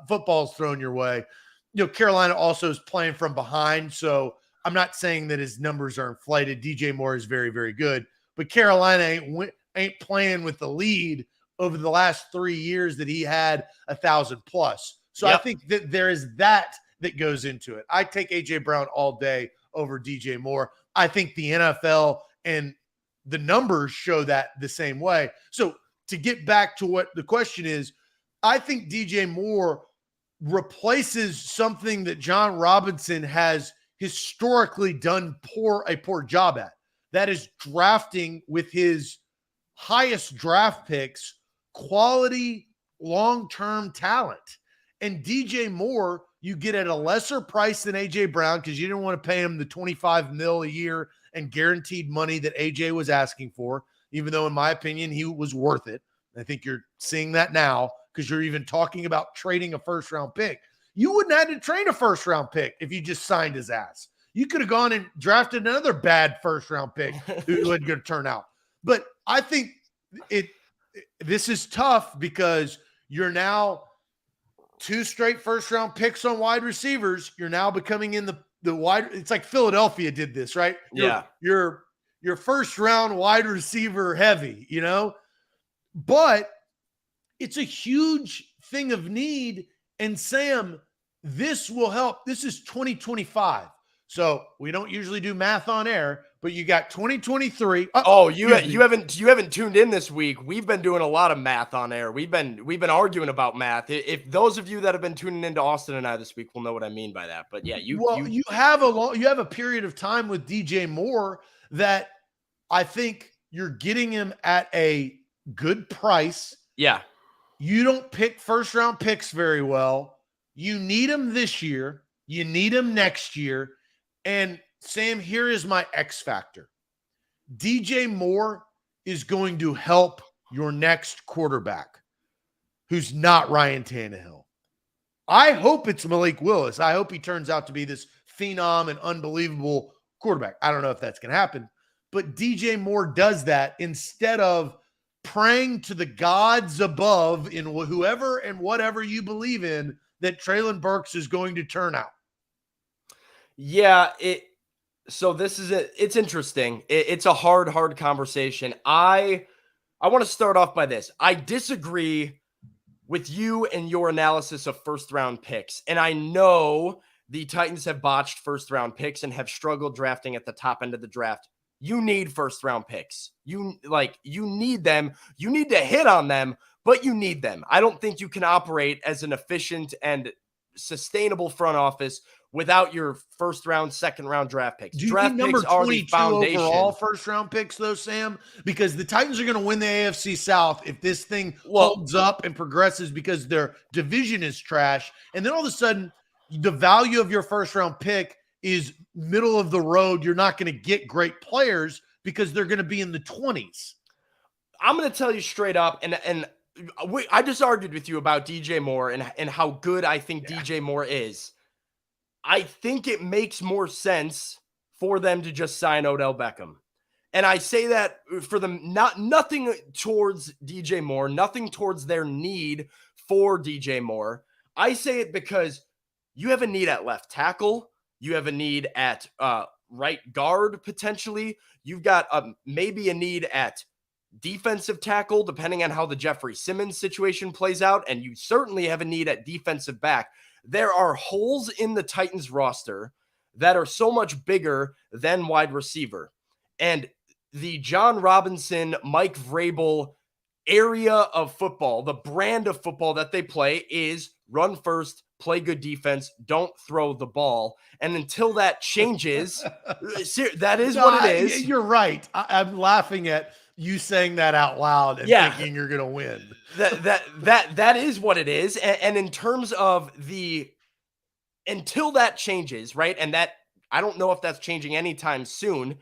Speaker 1: footballs thrown your way. Carolina also is playing from behind, so I'm not saying that his numbers are inflated. DJ Moore is very, very good, but Carolina ain't playing with the lead over the last 3 years that he had 1,000 plus. So yep. I think that there is that goes into it. I take AJ Brown all day over DJ Moore. I think the NFL and the numbers show that the same way. So to get back to what the question is, I think DJ Moore replaces something that John Robinson has historically done a poor job at. That is drafting with his highest draft picks, quality long-term talent. And DJ Moore, you get at a lesser price than AJ Brown because you didn't want to pay him the $25 million a year and guaranteed money that AJ was asking for, even though in my opinion, he was worth it. I think you're seeing that now because you're even talking about trading a first-round pick. You wouldn't have had to trade a first-round pick if you just signed his ass. You could have gone and drafted another bad first-round pick who wasn't going to turn out. But I think this is tough because you're now – 2 straight first-round picks on wide receivers. You're now becoming in the wide. It's like Philadelphia did this, right? You're first-round wide receiver heavy, But it's a huge thing of need. And Sam, this will help. This is 2025. So we don't usually do math on air, but you got 2023.
Speaker 2: You haven't tuned in this week. We've been doing a lot of math on air. We've been arguing about math. If those of you that have been tuning into Austin and I this week will know what I mean by that. But yeah, you
Speaker 1: have a period of time with DJ Moore that I think you're getting him at a good price.
Speaker 2: Yeah.
Speaker 1: You don't pick first round picks very well. You need him this year. You need him next year. And Sam, here is my X factor. DJ Moore is going to help your next quarterback who's not Ryan Tannehill. I hope it's Malik Willis. I hope he turns out to be this phenom and unbelievable quarterback. I don't know if that's going to happen, but DJ Moore does that instead of praying to the gods above in whoever and whatever you believe in that Traelyn Burks is going to turn out.
Speaker 2: Yeah, so this is it. It's interesting. It's a hard conversation. I want to start off by this. I disagree with you and your analysis of first-round picks, and I know the Titans have botched first-round picks and have struggled drafting at the top end of the draft. You need first-round picks. You need them. You need to hit on them, but you need them. I don't think you can operate as an efficient and sustainable front office without your first round, second round draft picks.
Speaker 1: Do you
Speaker 2: Draft
Speaker 1: need number
Speaker 2: picks are the
Speaker 1: 22
Speaker 2: foundation.
Speaker 1: overall first round picks, though, Sam? Because the Titans are going to win the AFC South if this thing holds up and progresses, because their division is trash. And then all of a sudden, the value of your first round pick is middle of the road. You're not going to get great players because they're going to be in the 20s.
Speaker 2: I'm going to tell you straight up, and I just argued with you about DJ Moore and how good I think DJ Moore is. I think it makes more sense for them to just sign Odell Beckham. And I say that for them, nothing towards DJ Moore, nothing towards their need for DJ Moore. I say it because you have a need at left tackle. You have a need at right guard, potentially. You've got maybe a need at defensive tackle, depending on how the Jeffrey Simmons situation plays out. And you certainly have a need at defensive back. There are holes in the Titans roster that are so much bigger than wide receiver. And the John Robinson, Mike Vrabel area of football, the brand of football that they play is run first, play good defense, don't throw the ball. And until that changes, that is what it is.
Speaker 1: You're right. I'm laughing at you saying that out loud and thinking you're going to win.
Speaker 2: That is what it is. And in terms of until that changes, right? And that, I don't know if that's changing anytime soon.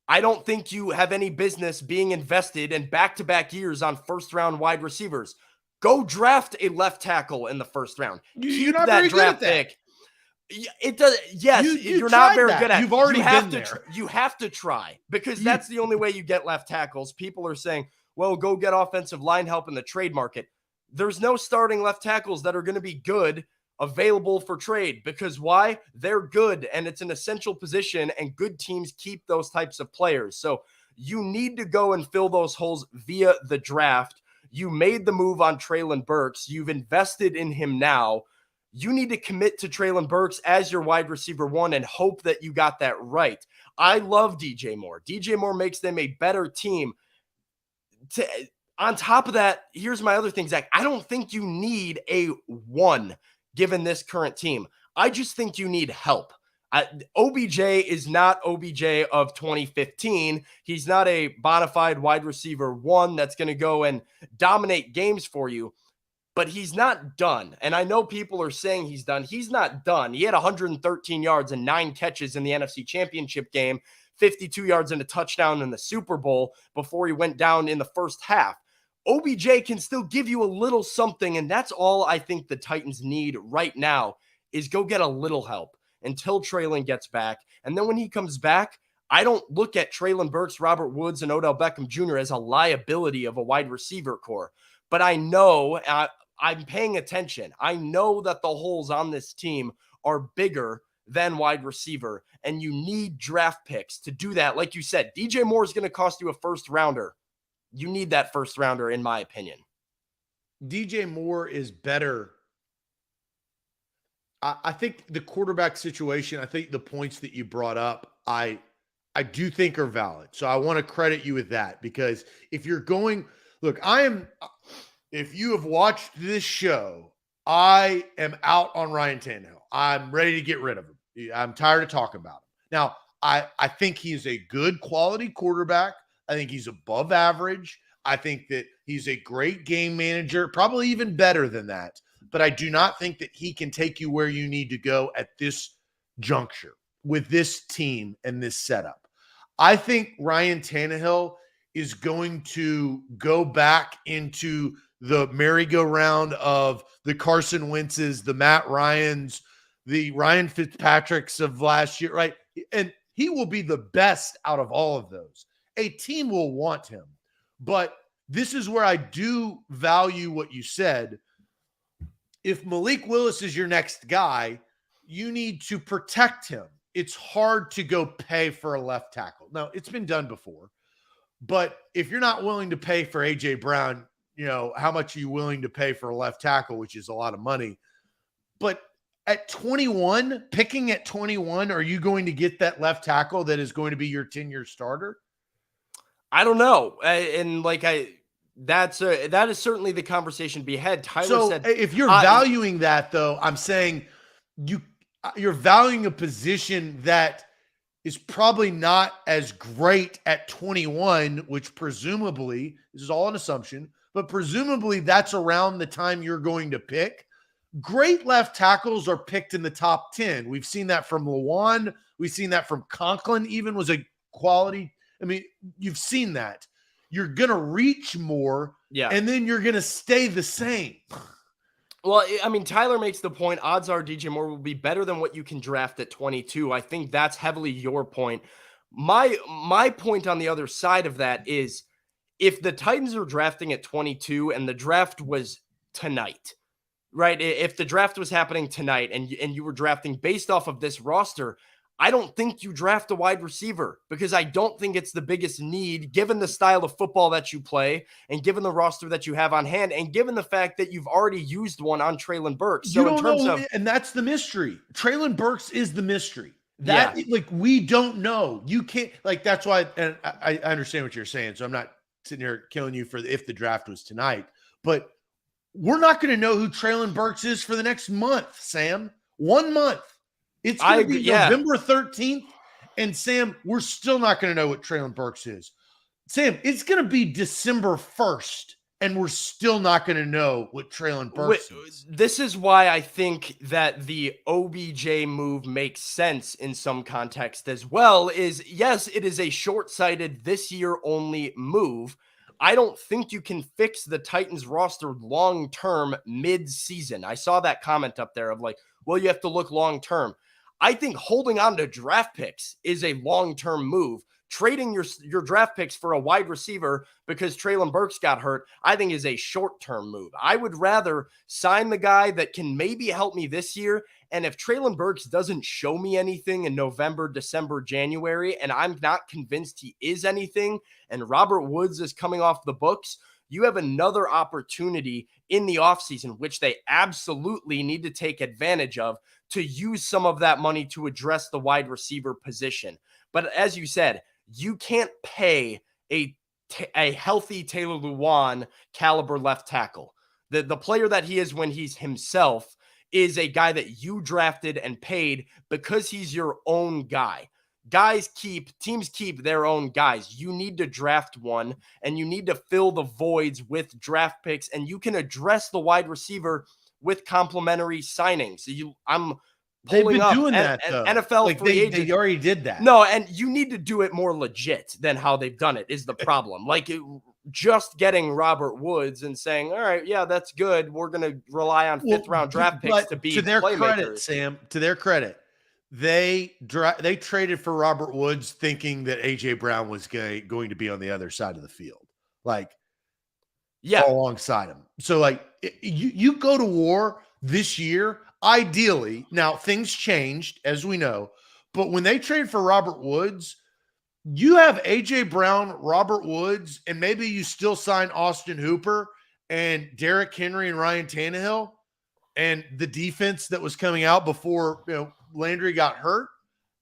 Speaker 2: I don't think you have any business being invested in back-to-back years on first-round wide receivers. Go draft a left tackle in the first round.
Speaker 1: You're not very good at that.
Speaker 2: Pick. It does. Yes, you're not very good at it.
Speaker 1: You've already been there.
Speaker 2: You have to try, because that's the only way you get left tackles. People are saying, well, go get offensive line help in the trade market. There's no starting left tackles that are going to be good available for trade, because why? They're good, and it's an essential position, and good teams keep those types of players. So you need to go and fill those holes via the draft. You made the move on Traelyn Burks. You've invested in him now. You need to commit to Traelyn Burks as your wide receiver one and hope that you got that right. I love DJ Moore. DJ Moore makes them a better team. On top of that, here's my other thing, Zach. I don't think you need a one given this current team. I just think you need help. OBJ is not OBJ of 2015. He's not a bona fide wide receiver one that's going to go and dominate games for you, but he's not done. And I know people are saying he's done. He's not done. He had 113 yards and 9 catches in the NFC Championship game, 52 yards and a touchdown in the Super Bowl before he went down in the first half. OBJ can still give you a little something, and that's all I think the Titans need right now is go get a little help until Traelyn gets back. And then when he comes back, I don't look at Traelyn Burks, Robert Woods, and Odell Beckham Jr. as a liability of a wide receiver core. But I know, I'm paying attention. I know that the holes on this team are bigger than wide receiver, and you need draft picks to do that. Like you said, DJ Moore is going to cost you a first rounder. You need that first rounder, in my opinion.
Speaker 1: DJ Moore is better. I think the quarterback situation, I think the points that you brought up, I do think are valid. So I want to credit you with that, because if you're going, look, if you have watched this show, I am out on Ryan Tannehill. I'm ready to get rid of him. I'm tired of talking about him. Now, I think he's a good quality quarterback. I think he's above average. I think that he's a great game manager, probably even better than that. But I do not think that he can take you where you need to go at this juncture with this team and this setup. I think Ryan Tannehill is going to go back into the merry-go-round of the Carson Wentz's, the Matt Ryans, the Ryan Fitzpatricks of last year, right? And he will be the best out of all of those. A team will want him. But this is where I do value what you said. If Malik Willis is your next guy, you need to protect him. It's hard to go pay for a left tackle. Now, it's been done before. But if you're not willing to pay for A.J. Brown, how much are you willing to pay for a left tackle, which is a lot of money. But at 21, picking at 21, are you going to get that left tackle that is going to be your 10-year starter?
Speaker 2: I don't know. That is certainly the conversation to be had. Tyler said,
Speaker 1: if you're valuing that, though, I'm saying you're valuing a position that is probably not as great at 21, which presumably, this is all an assumption, but presumably that's around the time you're going to pick. Great left tackles are picked in the top 10. We've seen that from Lewan. We've seen that from Conklin, even was a quality. I mean, you've seen that. You're going to reach more, and then you're going to stay the same.
Speaker 2: Well, I mean, Tyler makes the point, odds are DJ Moore will be better than what you can draft at 22. I think that's heavily your point. My point on the other side of that is, if the Titans are drafting at 22 and the draft was tonight, right? If the draft was happening tonight and you were drafting based off of this roster, I don't think you draft a wide receiver, because I don't think it's the biggest need given the style of football that you play and given the roster that you have on hand and given the fact that you've already used one on Traelyn Burks. So
Speaker 1: and that's the mystery. Traelyn Burks is the mystery. We don't know. You can't, that's why, and I understand what you're saying. So I'm not sitting here killing you for if the draft was tonight, but we're not going to know who Traelyn Burks is for the next month, Sam. 1 month. It's going to be November 13th, and Sam, we're still not going to know what Traelyn Burks is. Sam, it's going to be December 1st, and we're still not going to know what Traelyn Burks is.
Speaker 2: This is why I think that the OBJ move makes sense in some context as well. Yes, it is a short-sighted, this-year-only move. I don't think you can fix the Titans roster long-term mid-season. I saw that comment up there of you have to look long-term. I think holding on to draft picks is a long-term move. Trading your draft picks for a wide receiver because Traelyn Burks got hurt, I think is a short-term move. I would rather sign the guy that can maybe help me this year. And if Traelyn Burks doesn't show me anything in November, December, January, and I'm not convinced he is anything, and Robert Woods is coming off the books, you have another opportunity in the offseason, which they absolutely need to take advantage of, to use some of that money to address the wide receiver position. But as you said, you can't pay a healthy Taylor Lewan caliber left tackle. The player that he is when he's himself is a guy that you drafted and paid because he's your own guy. Teams keep their own guys. You need to draft one, and you need to fill the voids with draft picks, and you can address the wide receiver with complementary signings.
Speaker 1: They've been doing that, though.
Speaker 2: NFL free agents.
Speaker 1: They already did that.
Speaker 2: No, and you need to do it more legit than how they've done it is the problem. Just getting Robert Woods and saying, all right, yeah, that's good. We're going to rely on fifth-round draft picks to be
Speaker 1: to their
Speaker 2: playmakers.
Speaker 1: Credit, Sam, to their credit, they traded for Robert Woods thinking that A.J. Brown was going to be on the other side of the field, alongside him. So, you go to war this year, ideally. Now, things changed, as we know, but when they traded for Robert Woods, you have A.J. Brown, Robert Woods, and maybe you still sign Austin Hooper and Derrick Henry and Ryan Tannehill and the defense that was coming out before Landry got hurt.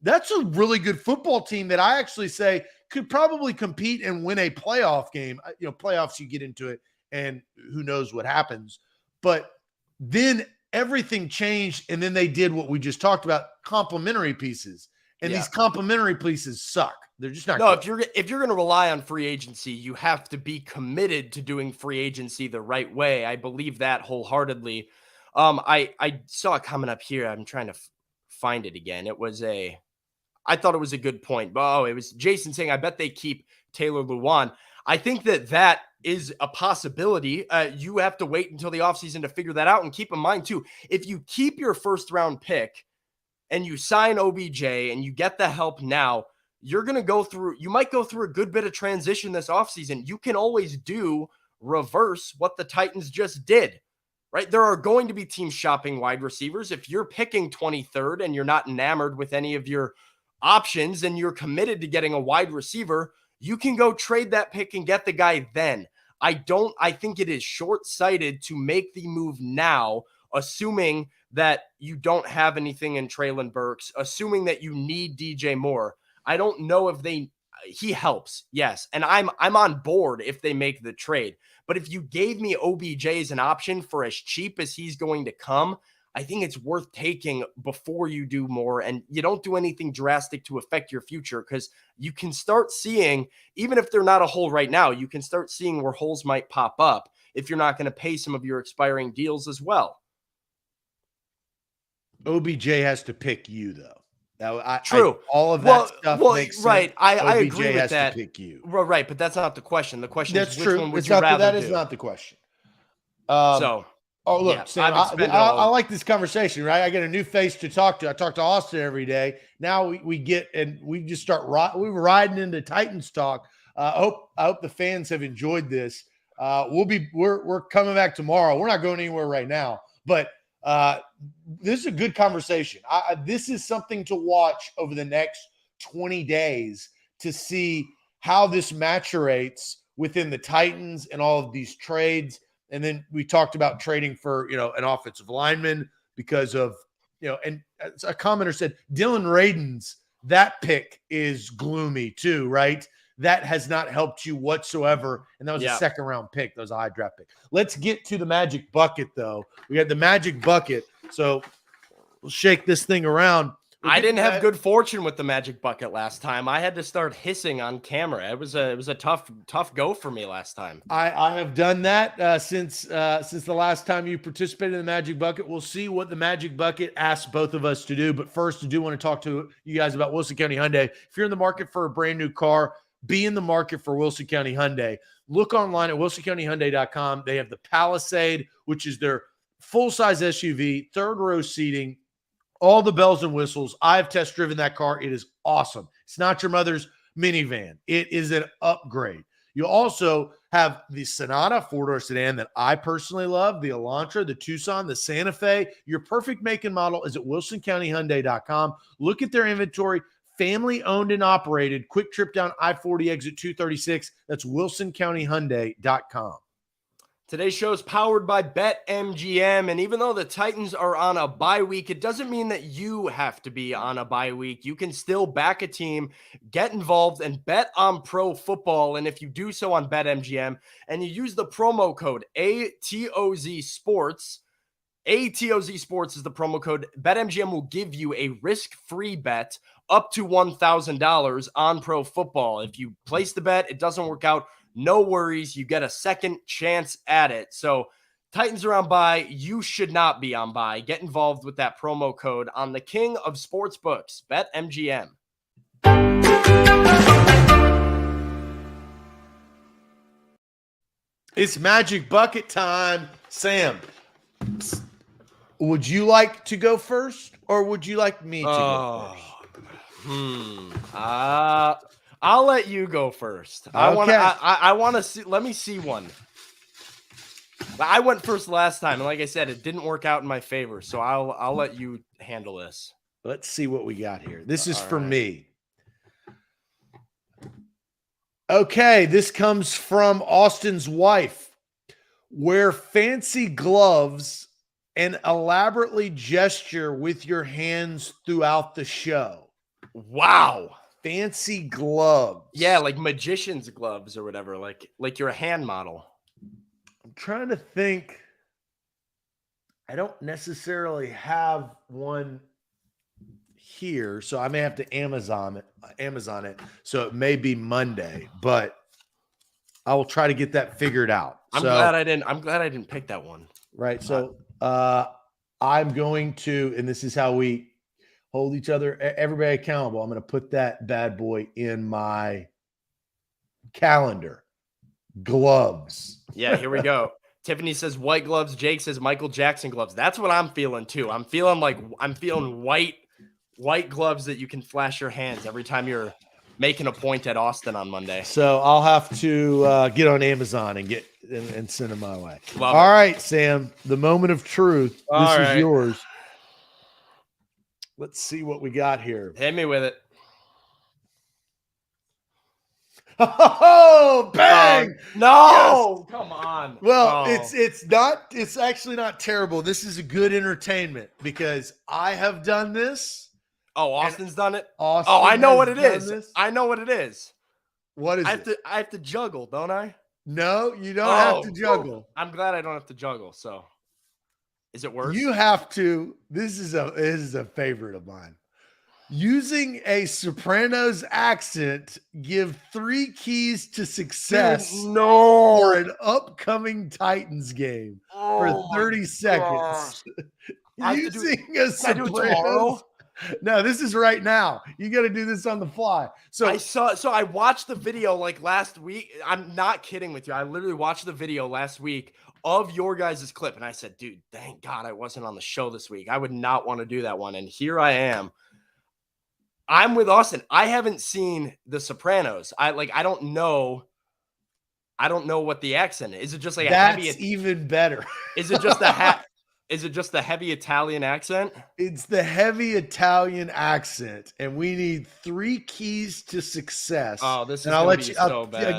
Speaker 1: That's a really good football team that I actually say could probably compete and win a playoff game. Playoffs, you get into it, and who knows what happens. But then everything changed, and then they did what we just talked about, complementary pieces. And these complementary pieces suck. They're just not good.
Speaker 2: If you're going to rely on free agency, you have to be committed to doing free agency the right way. I believe that wholeheartedly. I saw a comment up here. I'm trying to find it again. I thought it was a good point. It was Jason saying, I bet they keep Taylor Lewan. I think that is a possibility. You have to wait until the offseason to figure that out. And keep in mind, too, if you keep your first-round pick and you sign OBJ and you get the help now, you might go through a good bit of transition this offseason. You can always do reverse what the Titans just did, right? There are going to be teams shopping wide receivers. If you're picking 23rd and you're not enamored with any of your options and you're committed to getting a wide receiver, you can go trade that pick and get the guy then. I think it is short-sighted to make the move now, assuming that you don't have anything in Traelyn Burks, assuming that you need DJ Moore. I don't know if he helps, yes, and I'm on board if they make the trade. But if you gave me OBJ as an option for as cheap as he's going to come, I think it's worth taking before you do more, and you don't do anything drastic to affect your future, because you can start seeing, even if they're not a hole right now, you can start seeing where holes might pop up if you're not going to pay some of your expiring deals as well.
Speaker 1: OBJ has to pick you, though. Now,
Speaker 2: True.
Speaker 1: All of that stuff makes
Speaker 2: right.
Speaker 1: sense.
Speaker 2: I
Speaker 1: OBJ
Speaker 2: agree with
Speaker 1: has
Speaker 2: that.
Speaker 1: to pick you.
Speaker 2: Right, but that's not the question. The question
Speaker 1: That's
Speaker 2: is, which
Speaker 1: true.
Speaker 2: one would you rather
Speaker 1: That
Speaker 2: do?
Speaker 1: is not the question.
Speaker 2: Oh,
Speaker 1: look,
Speaker 2: yeah,
Speaker 1: Sam, I like this conversation, right? I get a new face to talk to. I talk to Austin every day. Now we just start we're riding into Titans talk. I hope the fans have enjoyed this. We're coming back tomorrow. We're not going anywhere right now, but this is a good conversation. This is something to watch over the next 20 days to see how this maturates within the Titans and all of these trades. And then we talked about trading for, an offensive lineman because of, and a commenter said, Dylan Radin's, that pick is gloomy too, right? That has not helped you whatsoever. And that was a second round pick. That was a high draft pick. Let's get to the magic bucket, though. We got the magic bucket. So we'll shake this thing around.
Speaker 2: I didn't have good fortune with the magic bucket last time. I had to start hissing on camera. It was a tough go for me last time.
Speaker 1: I have done that since the last time you participated in the magic bucket. We'll see what the magic bucket asks both of us to do. But first, I do want to talk to you guys about Wilson County Hyundai. If you're in the market for a brand new car, be in the market for Wilson County Hyundai. Look online at wilsoncountyhyundai.com. They have the Palisade, which is their full-size SUV, third row seating, all the bells and whistles. I've test driven that car. It is awesome. It's not your mother's minivan. It is an upgrade. You also have the Sonata four-door sedan that I personally love, the Elantra, the Tucson, the Santa Fe. Your perfect make and model is at wilsoncountyhyundai.com. Look at their inventory. Family owned and operated. Quick trip down I-40 exit 236. That's wilsoncountyhyundai.com.
Speaker 2: Today's show is powered by BetMGM, and even though the Titans are on a bye week, it doesn't mean that you have to be on a bye week. You can still back a team, get involved, and bet on pro football. And if you do so on BetMGM and you use the promo code ATOZ Sports, ATOZ Sports is the promo code, BetMGM will give you a risk-free bet up to $1,000 on pro football. If you place the bet, it doesn't work out, no worries. You get a second chance at it. So Titans are on bye. You should not be on bye. Get involved with that promo code on the king of sportsbooks, BetMGM.
Speaker 1: It's magic bucket time. Sam, would you like to go first, or would you like me to go first?
Speaker 2: I'll let you go first.
Speaker 1: Okay.
Speaker 2: I want to see. Let me see one. I went first last time, and like I said, it didn't work out in my favor. So I'll let you handle this.
Speaker 1: Let's see what we got here. This is for me. Okay, this comes from Austin's wife. Wear fancy gloves and elaborately gesture with your hands throughout the show.
Speaker 2: Wow.
Speaker 1: Fancy gloves.
Speaker 2: Yeah, like magician's gloves or whatever, like you're a hand model.
Speaker 1: I'm trying to think. I don't necessarily have one here, so I may have to Amazon it. So it may be Monday, but I will try to get that figured out.
Speaker 2: I'm glad I didn't pick that one.
Speaker 1: Right. So I'm going to, and this is how we hold each other, everybody accountable. I'm going to put that bad boy in my calendar. Gloves.
Speaker 2: Yeah, here we go. Tiffany says white gloves. Jake says Michael Jackson gloves. That's what I'm feeling too. I'm feeling white gloves that you can flash your hands every time you're making a point at Austin on Monday.
Speaker 1: So I'll have to get on Amazon and send them my way.
Speaker 2: Love
Speaker 1: All
Speaker 2: it.
Speaker 1: right, Sam, the moment of truth. This is yours. Let's see what we got here.
Speaker 2: Hit me with it.
Speaker 1: Oh, bang!
Speaker 2: No, come on.
Speaker 1: Well,
Speaker 2: Oh.
Speaker 1: it's actually not terrible. This is a good entertainment because I have done this.
Speaker 2: Oh, Austin's done it.
Speaker 1: Austin
Speaker 2: I know
Speaker 1: has
Speaker 2: what it
Speaker 1: done
Speaker 2: is.
Speaker 1: this.
Speaker 2: I know what it is.
Speaker 1: What is it?
Speaker 2: I have to juggle, don't I?
Speaker 1: No, you don't have to
Speaker 2: Oh,
Speaker 1: juggle.
Speaker 2: I'm glad I don't have to juggle. So, is it worse?
Speaker 1: You have to. This is a favorite of mine. Using a Sopranos accent, give 3 keys to success
Speaker 2: Dude, no.
Speaker 1: for an upcoming Titans game for 30 seconds. Using a
Speaker 2: Can I do it tomorrow?
Speaker 1: Sopranos. No, this is right now. You got to do this on the fly. So
Speaker 2: I watched the video like last week. I'm not kidding with you. I literally watched the video last week of your guys' clip, and I said, dude, thank God I wasn't on the show this week. I would not want to do that one. And here I am. I'm with Austin. I haven't seen The Sopranos. I don't know. I don't know what the accent is. Is it just like
Speaker 1: that's even better.
Speaker 2: Is it just a Is it just the heavy Italian accent?
Speaker 1: It's the heavy Italian accent, and we need 3 keys to success.
Speaker 2: Oh, this is
Speaker 1: and I'll
Speaker 2: gonna
Speaker 1: let
Speaker 2: be
Speaker 1: you.
Speaker 2: so bad.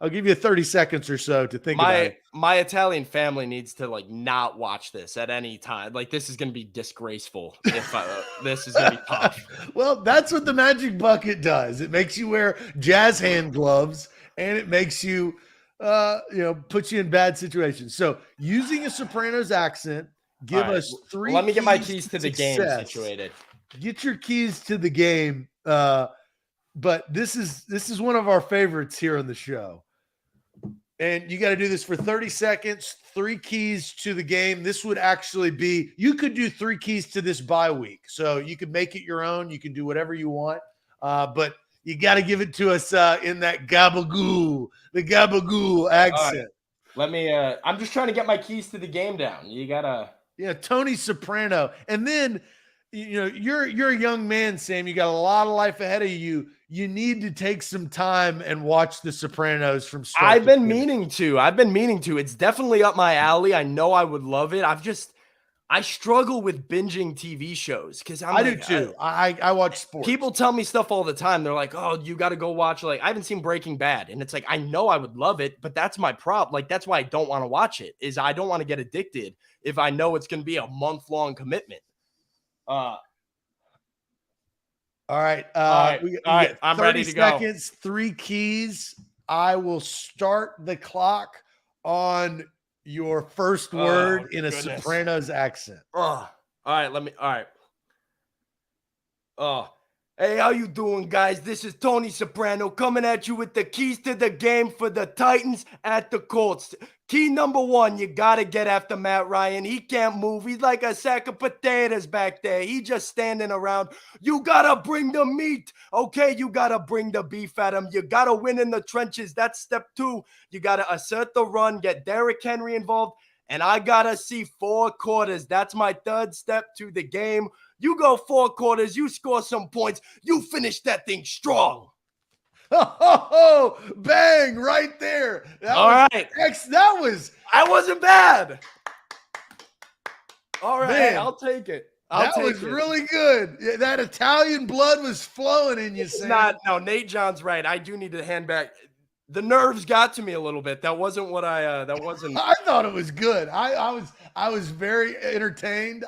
Speaker 1: I'll give you 30 seconds or so to think about it.
Speaker 2: My Italian family needs to like not watch this at any time. Like this is gonna be disgraceful. If this is gonna be tough.
Speaker 1: Well, that's what the magic bucket does. It makes you wear jazz hand gloves, and it makes you, puts you in bad situations. So using a Sopranos accent. Give us 3.
Speaker 2: Let me get my keys to the game situated.
Speaker 1: Get your keys to the game. But this is one of our favorites here on the show. And you got to do this for 30 seconds, 3 keys to the game. This would actually be, you could do 3 keys to this bye week. So you could make it your own. You can do whatever you want. But you got to give it to us in that the gabagoo accent.
Speaker 2: Right. Let me, I'm just trying to get my keys to the game down. You got to.
Speaker 1: Yeah, Tony Soprano. And then, you're a young man, Sam. You got a lot of life ahead of you. You need to take some time and watch The Sopranos from start
Speaker 2: I've
Speaker 1: to
Speaker 2: been
Speaker 1: finish.
Speaker 2: meaning to. It's definitely up my alley. I know I would love it. I struggle with binging TV shows because
Speaker 1: I do too. I watch sports.
Speaker 2: People tell me stuff all the time. They're like, "Oh, you got to go watch." Like, I haven't seen Breaking Bad, and it's like I know I would love it, but that's my problem. Like, that's why I don't want to watch it. Is I don't want to get addicted if I know it's going to be a month-long commitment.
Speaker 1: All right.
Speaker 2: I'm ready to go.
Speaker 1: 30 seconds, 3 keys. I will start the clock on your first word in a Sopranos accent.
Speaker 2: All right. Hey, how you doing, guys? This is Tony Soprano coming at you with the keys to the game for the Titans at the Colts. Key number 1, you got to get after Matt Ryan. He can't move. He's like a sack of potatoes back there. He just standing around. You got to bring the meat, okay? You got to bring the beef at him. You got to win in the trenches. That's step 2. You got to assert the run, get Derrick Henry involved, and I got to see 4 quarters. That's my 3rd step to the game. You go 4 quarters, you score some points, you finish that thing strong.
Speaker 1: Oh, bang, right there.
Speaker 2: I wasn't bad. All right,
Speaker 1: Man,
Speaker 2: I'll take it.
Speaker 1: That was really good. That Italian blood was flowing in you, Sam.
Speaker 2: No, Nate John's right. I do need to hand back. The nerves got to me a little bit. That wasn't what I
Speaker 1: thought it was good. I was very entertained.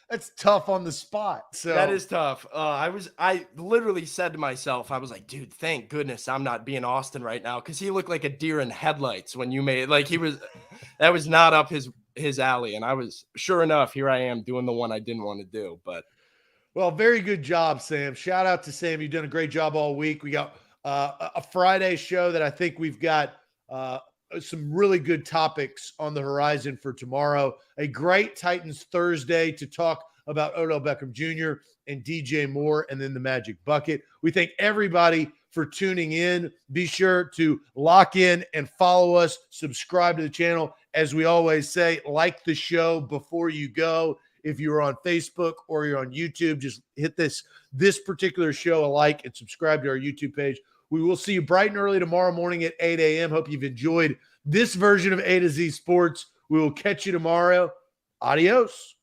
Speaker 1: That's tough on the spot. So
Speaker 2: that is tough. I literally said to myself, I was like, dude, thank goodness I'm not being Austin right now. Cause he looked like a deer in headlights when you made that was not up his alley. And I was, sure enough, here I am doing the one I didn't want to do, but.
Speaker 1: Well, very good job, Sam. Shout out to Sam. You've done a great job all week. We got a Friday show that I think we've got some really good topics on the horizon for tomorrow. A great Titans Thursday to talk about Odell Beckham Jr. and DJ Moore, and then the Magic Bucket. We thank everybody for tuning in. Be sure to lock in and follow us. Subscribe to the channel. As we always say, like the show before you go. If you're on Facebook or you're on YouTube, just hit this particular show a like and subscribe to our YouTube page. We will see you bright and early tomorrow morning at 8 a.m. Hope you've enjoyed this version of A to Z Sports. We will catch you tomorrow. Adios.